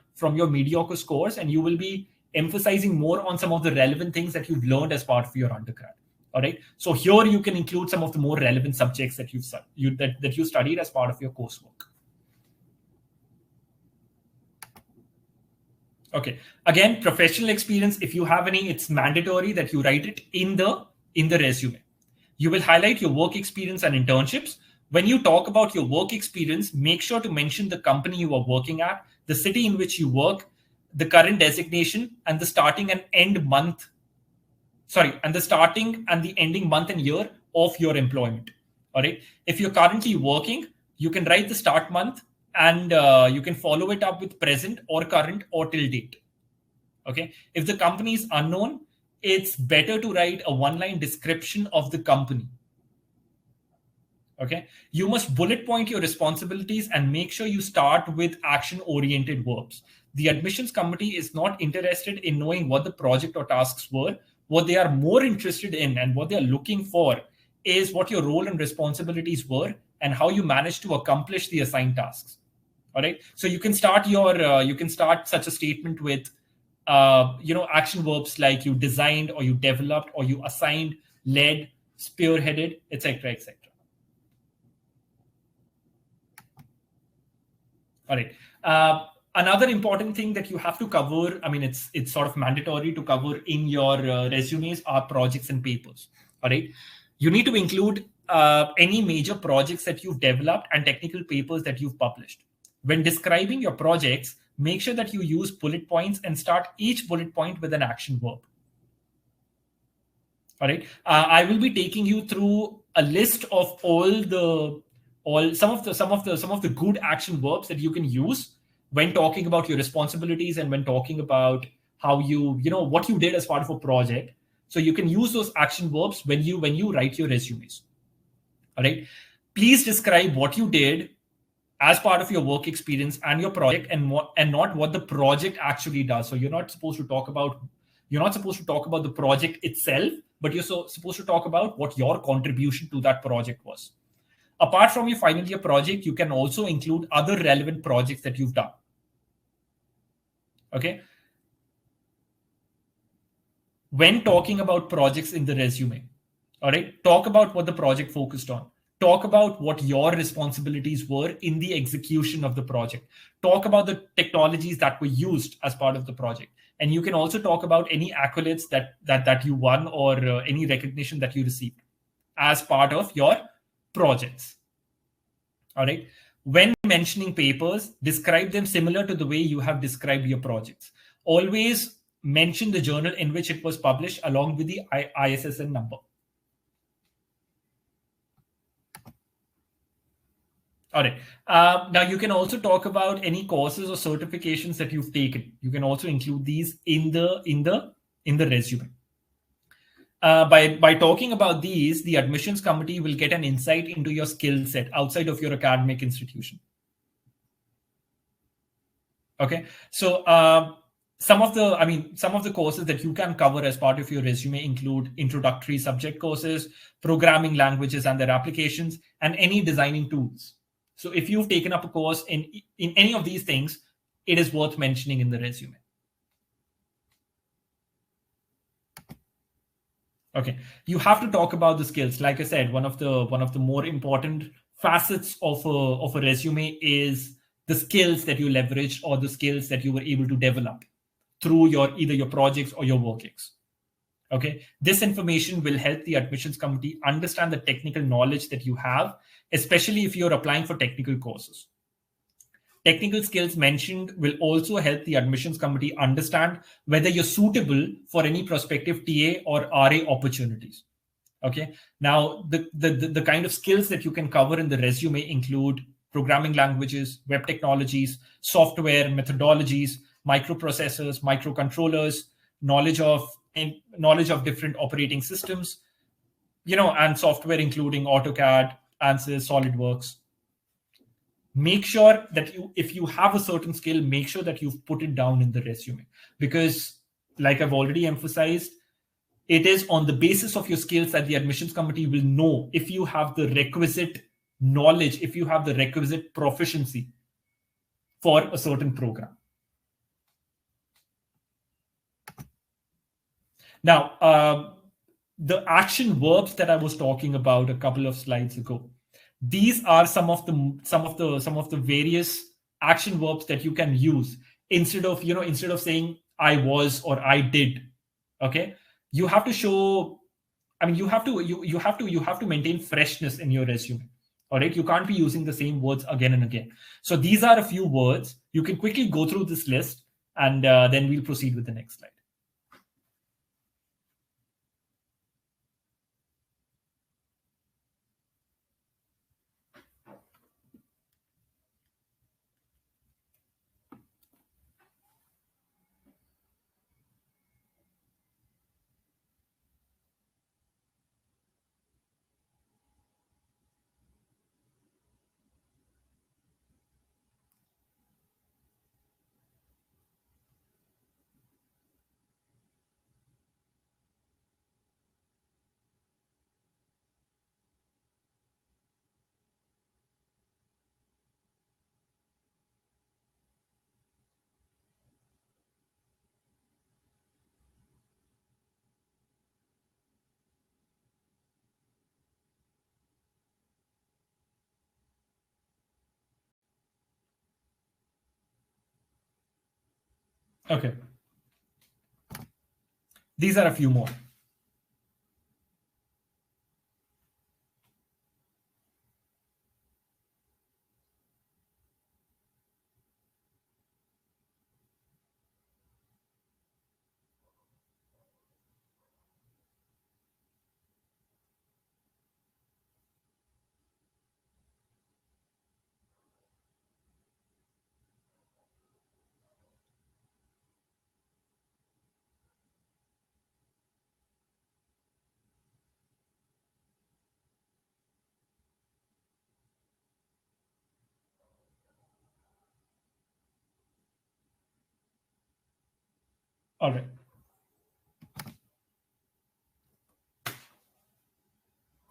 mediocre scores, and you will be emphasizing more on some of the relevant things that you've learned as part of your undergrad. All right. So here you can include some of the more relevant subjects that you studied as part of your coursework. Okay. Again, professional experience, if you have any, it's mandatory that you write it in the resume. You will highlight your work experience and internships. When you talk about your work experience, make sure to mention the company you are working at, the city in which you work, the current designation, and the starting and end month. And the starting and the ending month and year of your employment. All right. If you're currently working, you can write the start month and you can follow it up with present or current or till date. Okay. If the company is unknown, it's better to write a one-line description of the company. Okay. You must bullet point your responsibilities and make sure you start with action-oriented verbs. The admissions committee is not interested in knowing what the project or tasks were. What they are more interested in and what they're looking for is what your role and responsibilities were and how you managed to accomplish the assigned tasks. All right. So you can start such a statement with action verbs like you designed or you developed or you assigned, led, spearheaded, etc., etc. All right. Another important thing that you have to cover, I mean, it's sort of mandatory to cover in your resumes are projects and papers. All right. You need to include any major projects that you've developed and technical papers that you've published. When describing your projects, make sure that you use bullet points and start each bullet point with an action verb. All right. I will be taking you through a list of some of the good action verbs that you can use when talking about your responsibilities and when talking about how what you did as part of a project. So you can use those action verbs when you write your resumes. All right. Please describe what you did as part of your work experience and your project and not what the project actually does. So you're not supposed to talk about the project itself, but you're supposed to talk about what your contribution to that project was. Apart from your final year project, you can also include other relevant projects that you've done. Okay. When talking about projects in the resume, all right, talk about what the project focused on. Talk about what your responsibilities were in the execution of the project. Talk about the technologies that were used as part of the project. And you can also talk about any accolades that you won or any recognition that you received as part of your projects. All right. When mentioning papers, describe them similar to the way you have described your projects. Always mention the journal in which it was published along with the ISSN number. All right. Now you can also talk about any courses or certifications that you've taken. You can also include these in the resume. By talking about these, the admissions committee will get an insight into your skill set outside of your academic institution. Okay, so some of the courses that you can cover as part of your resume include introductory subject courses, programming languages and their applications, and any designing tools. So if you've taken up a course in any of these things, it is worth mentioning in the resume. Okay, you have to talk about the skills. Like I said, one of the more important facets of a resume is the skills that you leveraged or the skills that you were able to develop through either your projects or your workings. Okay, this information will help the admissions committee understand the technical knowledge that you have, especially if you're applying for technical courses. Technical skills mentioned will also help the admissions committee understand whether you're suitable for any prospective TA or RA opportunities. Okay. Now, the kind of skills that you can cover in the resume include programming languages, web technologies, software methodologies, microprocessors, microcontrollers, knowledge of different operating systems, and software including AutoCAD, ANSYS, SolidWorks. Make sure that if you have a certain skill, make sure that you've put it down in the resume, because like I've already emphasized, it is on the basis of your skills that the admissions committee will know if you have the requisite knowledge, if you have the requisite proficiency for a certain program. Now, the action verbs that I was talking about a couple of slides ago, these are some of the various action verbs that you can use instead of saying I was or I did. Okay, you have to show, I mean, you have to maintain freshness in your resume. All right, you can't be using the same words again and again. So these are a few words. You can quickly go through this list, and then we'll proceed with the next slide. Okay, these are a few more. All right.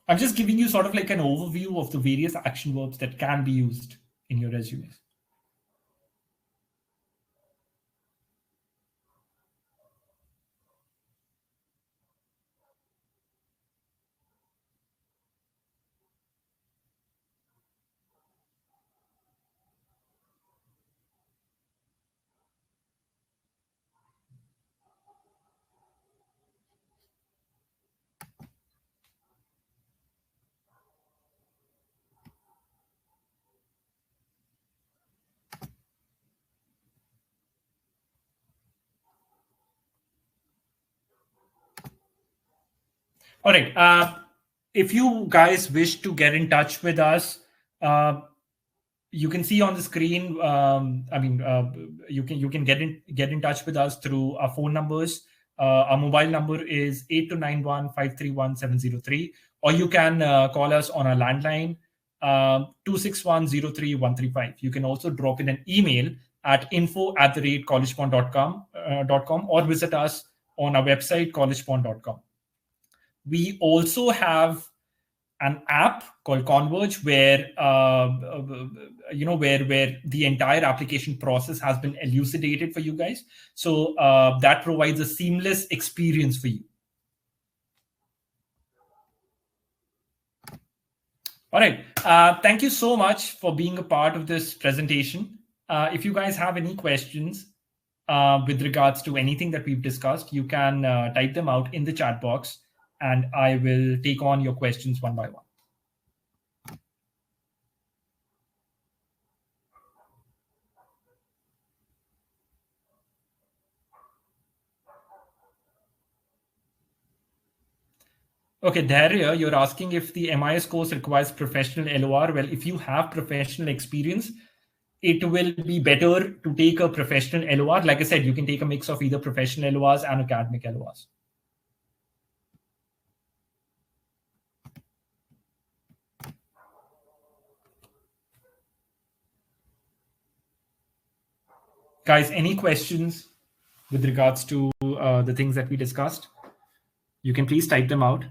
I'm just giving you sort of like an overview of the various action verbs that can be used in your resumes. All right. If you guys wish to get in touch with us, you can see on the screen. You can get in touch with us through our phone numbers. Our mobile number is 8291-531-703, or you can call us on our landline 261-03-135. You can also drop in an email at info@collegepond.com, or visit us on our website collegepond.com. We also have an app called Converge, where where the entire application process has been elucidated for you guys. So that provides a seamless experience for you. All right. Thank you so much for being a part of this presentation. If you guys have any questions with regards to anything that we've discussed, you can type them out in the chat box, and I will take on your questions one by one. Okay, Daria, you're asking if the MIS course requires professional LOR. Well, if you have professional experience, it will be better to take a professional LOR. Like I said, you can take a mix of either professional LORs and academic LORs. Guys, any questions with regards to the things that we discussed? You can please type them out.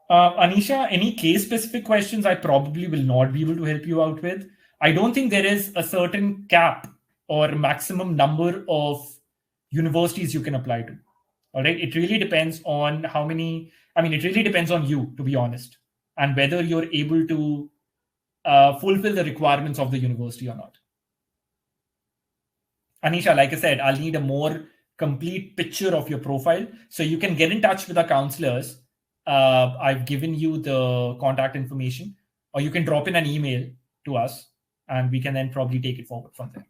Anisha, any case-specific questions I probably will not be able to help you out with. I don't think there is a certain cap or maximum number of universities you can apply to. All right. It really depends on how many, it really depends on you, to be honest, and whether you're able to fulfill the requirements of the university or not. Anisha, like I said, I'll need a more complete picture of your profile. So you can get in touch with our counselors. I've given you the contact information, or you can drop in an email to us, and we can then probably take it forward from there.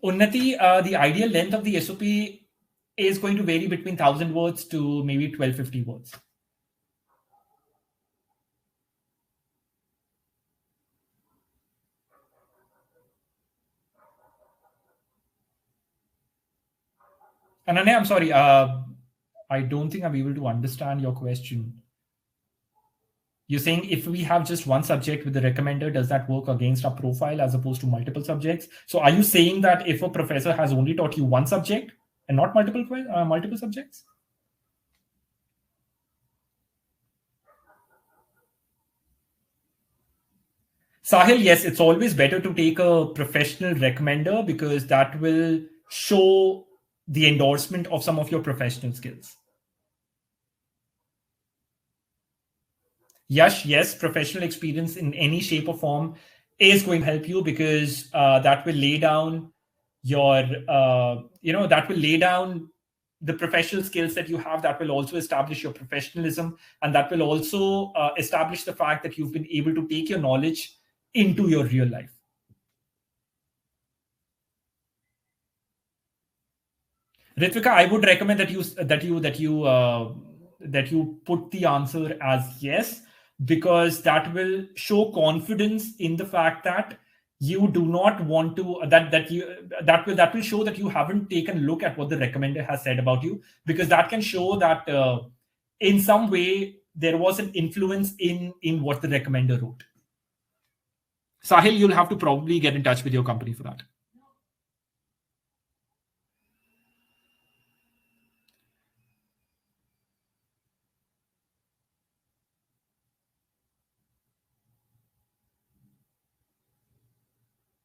Unnati, the ideal length of the SOP is going to vary between 1,000 words to maybe 1,250 words. Ananya, I'm sorry. I don't think I'm able to understand your question. You're saying if we have just one subject with the recommender, does that work against our profile as opposed to multiple subjects? So are you saying that if a professor has only taught you one subject and not multiple subjects? Sahil, yes, it's always better to take a professional recommender because that will show the endorsement of some of your professional skills. Yes, professional experience in any shape or form is going to help you because that will lay down your, that will lay down the professional skills that you have. That will also establish your professionalism, and that will also establish the fact that you've been able to take your knowledge into your real life. Ritvika, I would recommend that you put the answer as yes, because that will show confidence in the fact that you do not want to that will show that you haven't taken a look at what the recommender has said about you, because that can show that in some way there was an influence in what the recommender wrote. Sahil, you'll have to probably get in touch with your company for that.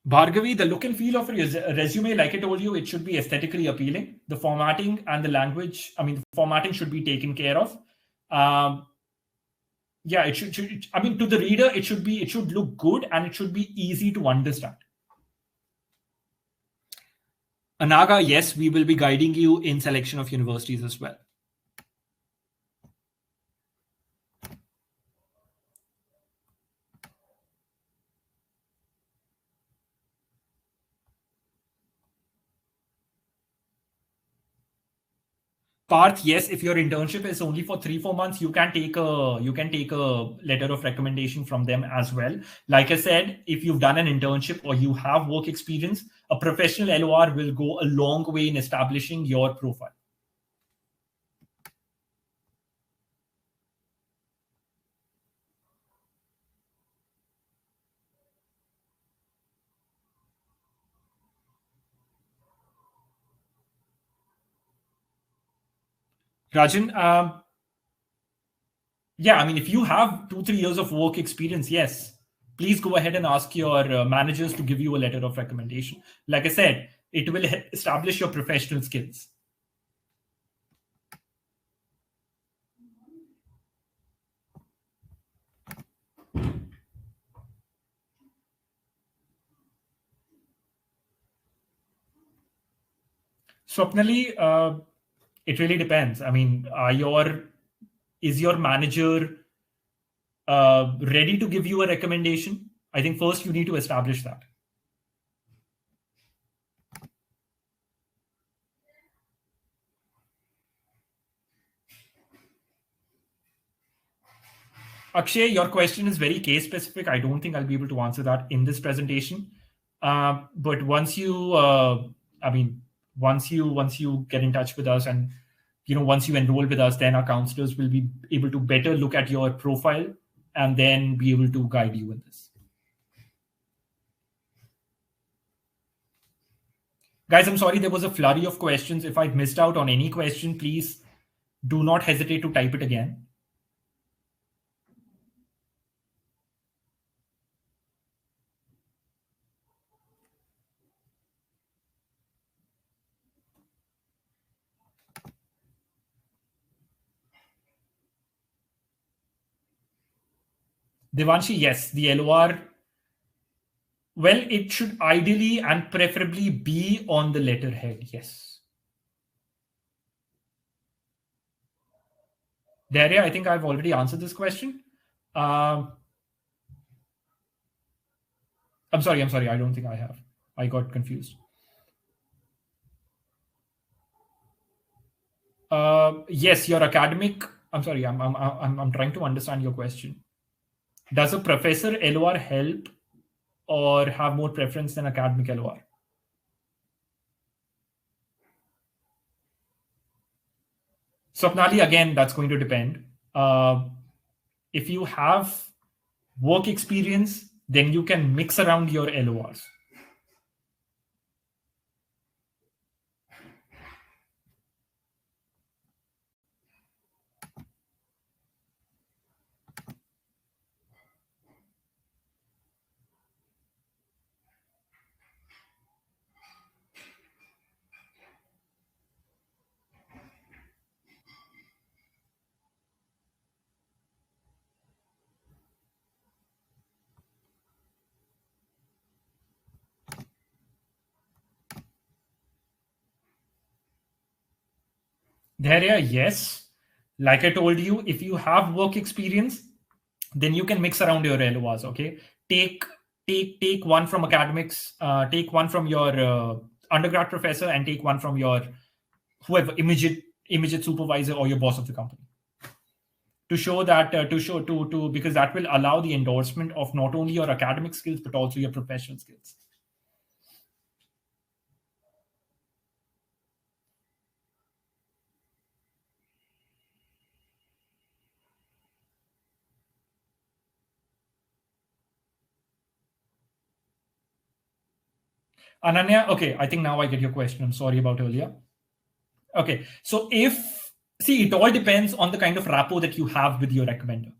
Bhargavi, the look and feel of a resume, like I told you, it should be aesthetically appealing. The formatting and the language, the formatting should be taken care of. Yeah, it should, to the reader, it should look good and it should be easy to understand. Anaga, yes, we will be guiding you in selection of universities as well. Parth, yes, if your internship is only for 3-4 months, you can take a letter of recommendation from them as well. Like I said, if you've done an internship or you have work experience, a professional LOR will go a long way in establishing your profile. Rajan, yeah, if you have 2-3 years of work experience, yes, please go ahead and ask your managers to give you a letter of recommendation. Like I said, it will establish your professional skills. Swapnali, it really depends. Is your manager ready to give you a recommendation? I think first you need to establish that. Akshay, your question is very case specific. I don't think I'll be able to answer that in this presentation. But once you, once you get in touch with us and once you enroll with us, then our counselors will be able to better look at your profile and then be able to guide you in this. Guys, I'm sorry, there was a flurry of questions. If I've missed out on any question, please do not hesitate to type it again. Devanshi, yes, the LOR, well, it should ideally and preferably be on the letterhead, yes. Daria, I think I've already answered this question. I'm sorry, I don't think I have. I got confused. Yes, your academic, I'm sorry, I'm trying to understand your question. Does a professor LOR help or have more preference than academic LOR? Swapnali, again, that's going to depend. If you have work experience, then you can mix around your LORs. There, yes. Like I told you, if you have work experience, then you can mix around your LORs. Okay, take one from academics, take one from your undergrad professor, and take one from your whoever immediate supervisor or your boss of the company. To show that because that will allow the endorsement of not only your academic skills but also your professional skills. Ananya, okay, I think now I get your question. I'm sorry about earlier. Okay, so it all depends on the kind of rapport that you have with your recommender.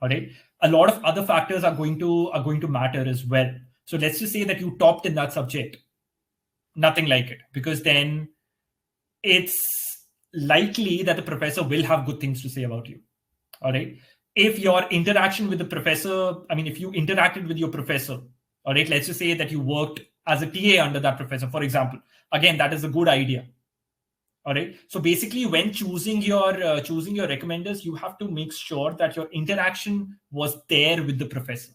All right, a lot of other factors are going to matter as well. So let's just say that you topped in that subject, nothing like it, because then it's likely that the professor will have good things to say about you. All right, if your interaction with the professor, if you interacted with your professor, all right, let's just say that you worked as a TA under that professor, for example, again, that is a good idea. All right, so basically when choosing your recommenders, you have to make sure that your interaction was there with the professor.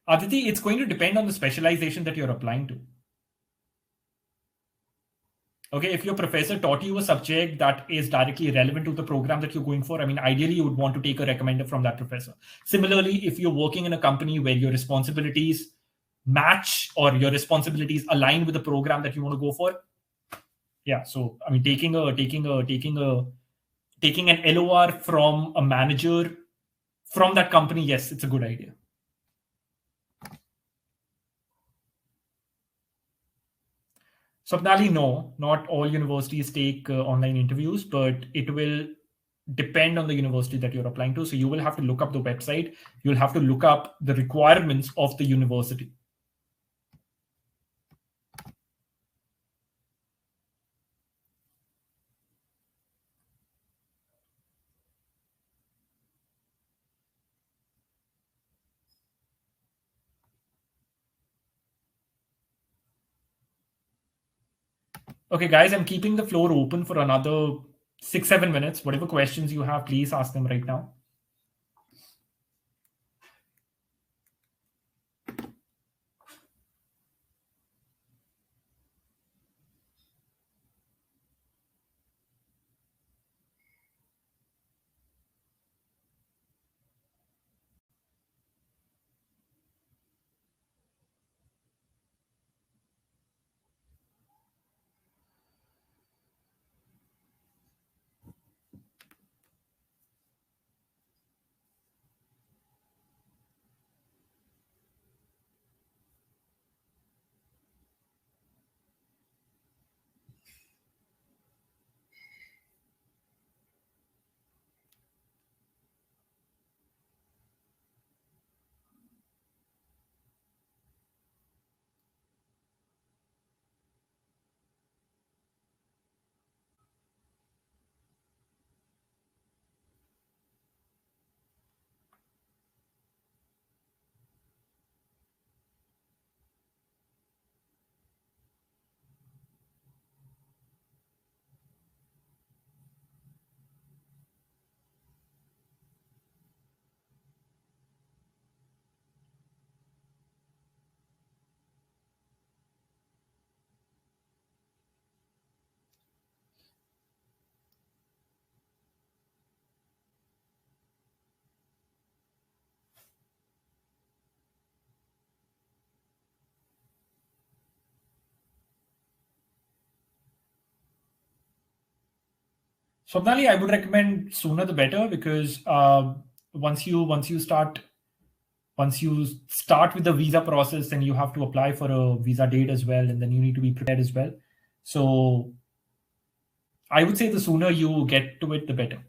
Aditi, it's going to depend on the specialization that you're applying to. Okay, if your professor taught you a subject that is directly relevant to the program that you're going for, ideally you would want to take a recommender from that professor. Similarly, if you're working in a company where your responsibilities match or your responsibilities align with the program that you want to go for, yeah. So taking an LOR from a manager from that company, yes, it's a good idea. Swapnali, no, not all universities take online interviews, but it will depend on the university that you're applying to. So you will have to look up the website. You'll have to look up the requirements of the university. Okay, guys, I'm keeping the floor open for another 6-7 minutes. Whatever questions you have, please ask them right now. Swapnali, I would recommend sooner the better, because once you start with the visa process, then you have to apply for a visa date as well, and then you need to be prepared as well. So I would say the sooner you get to it, the better.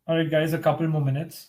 All right, guys, a couple more minutes.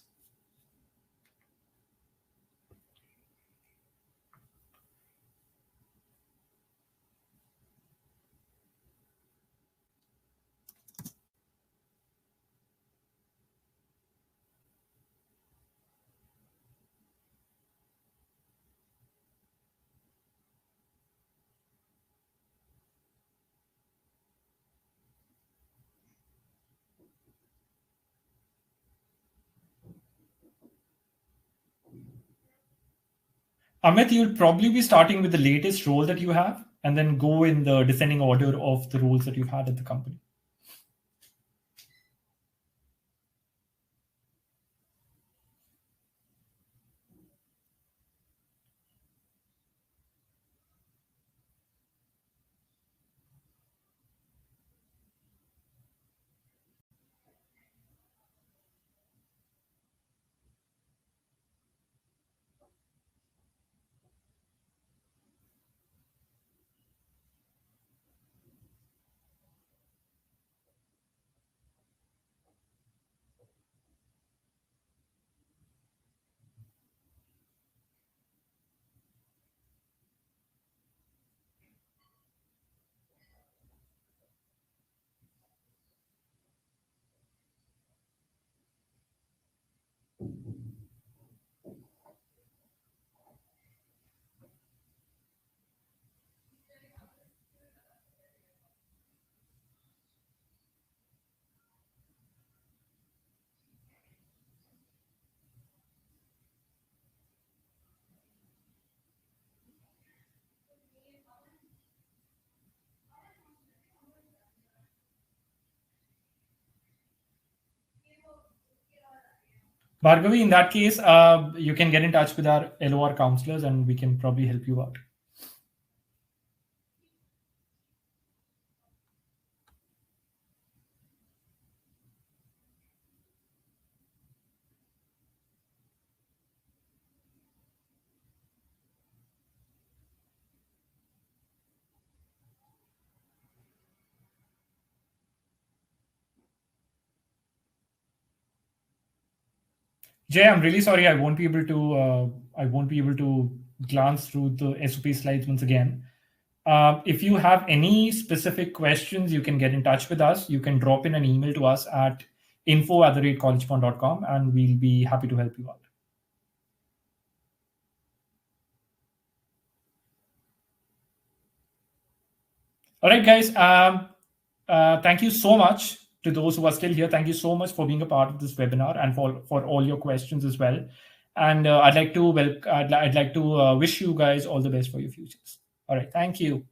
Amit, you'll probably be starting with the latest role that you have, and then go in the descending order of the roles that you've had at the company. Bhargavi, in that case, you can get in touch with our LOR counselors, and we can probably help you out. Jay, I'm really sorry. I won't be able to glance through the SOP slides once again. If you have any specific questions, you can get in touch with us. You can drop in an email to us at info@collegepond.com, and we'll be happy to help you out. All right, guys. Thank you so much to those who are still here. Thank you so much for being a part of this webinar, and for all your questions as well. And I'd like to wish you guys all the best for your futures. All right. Thank you.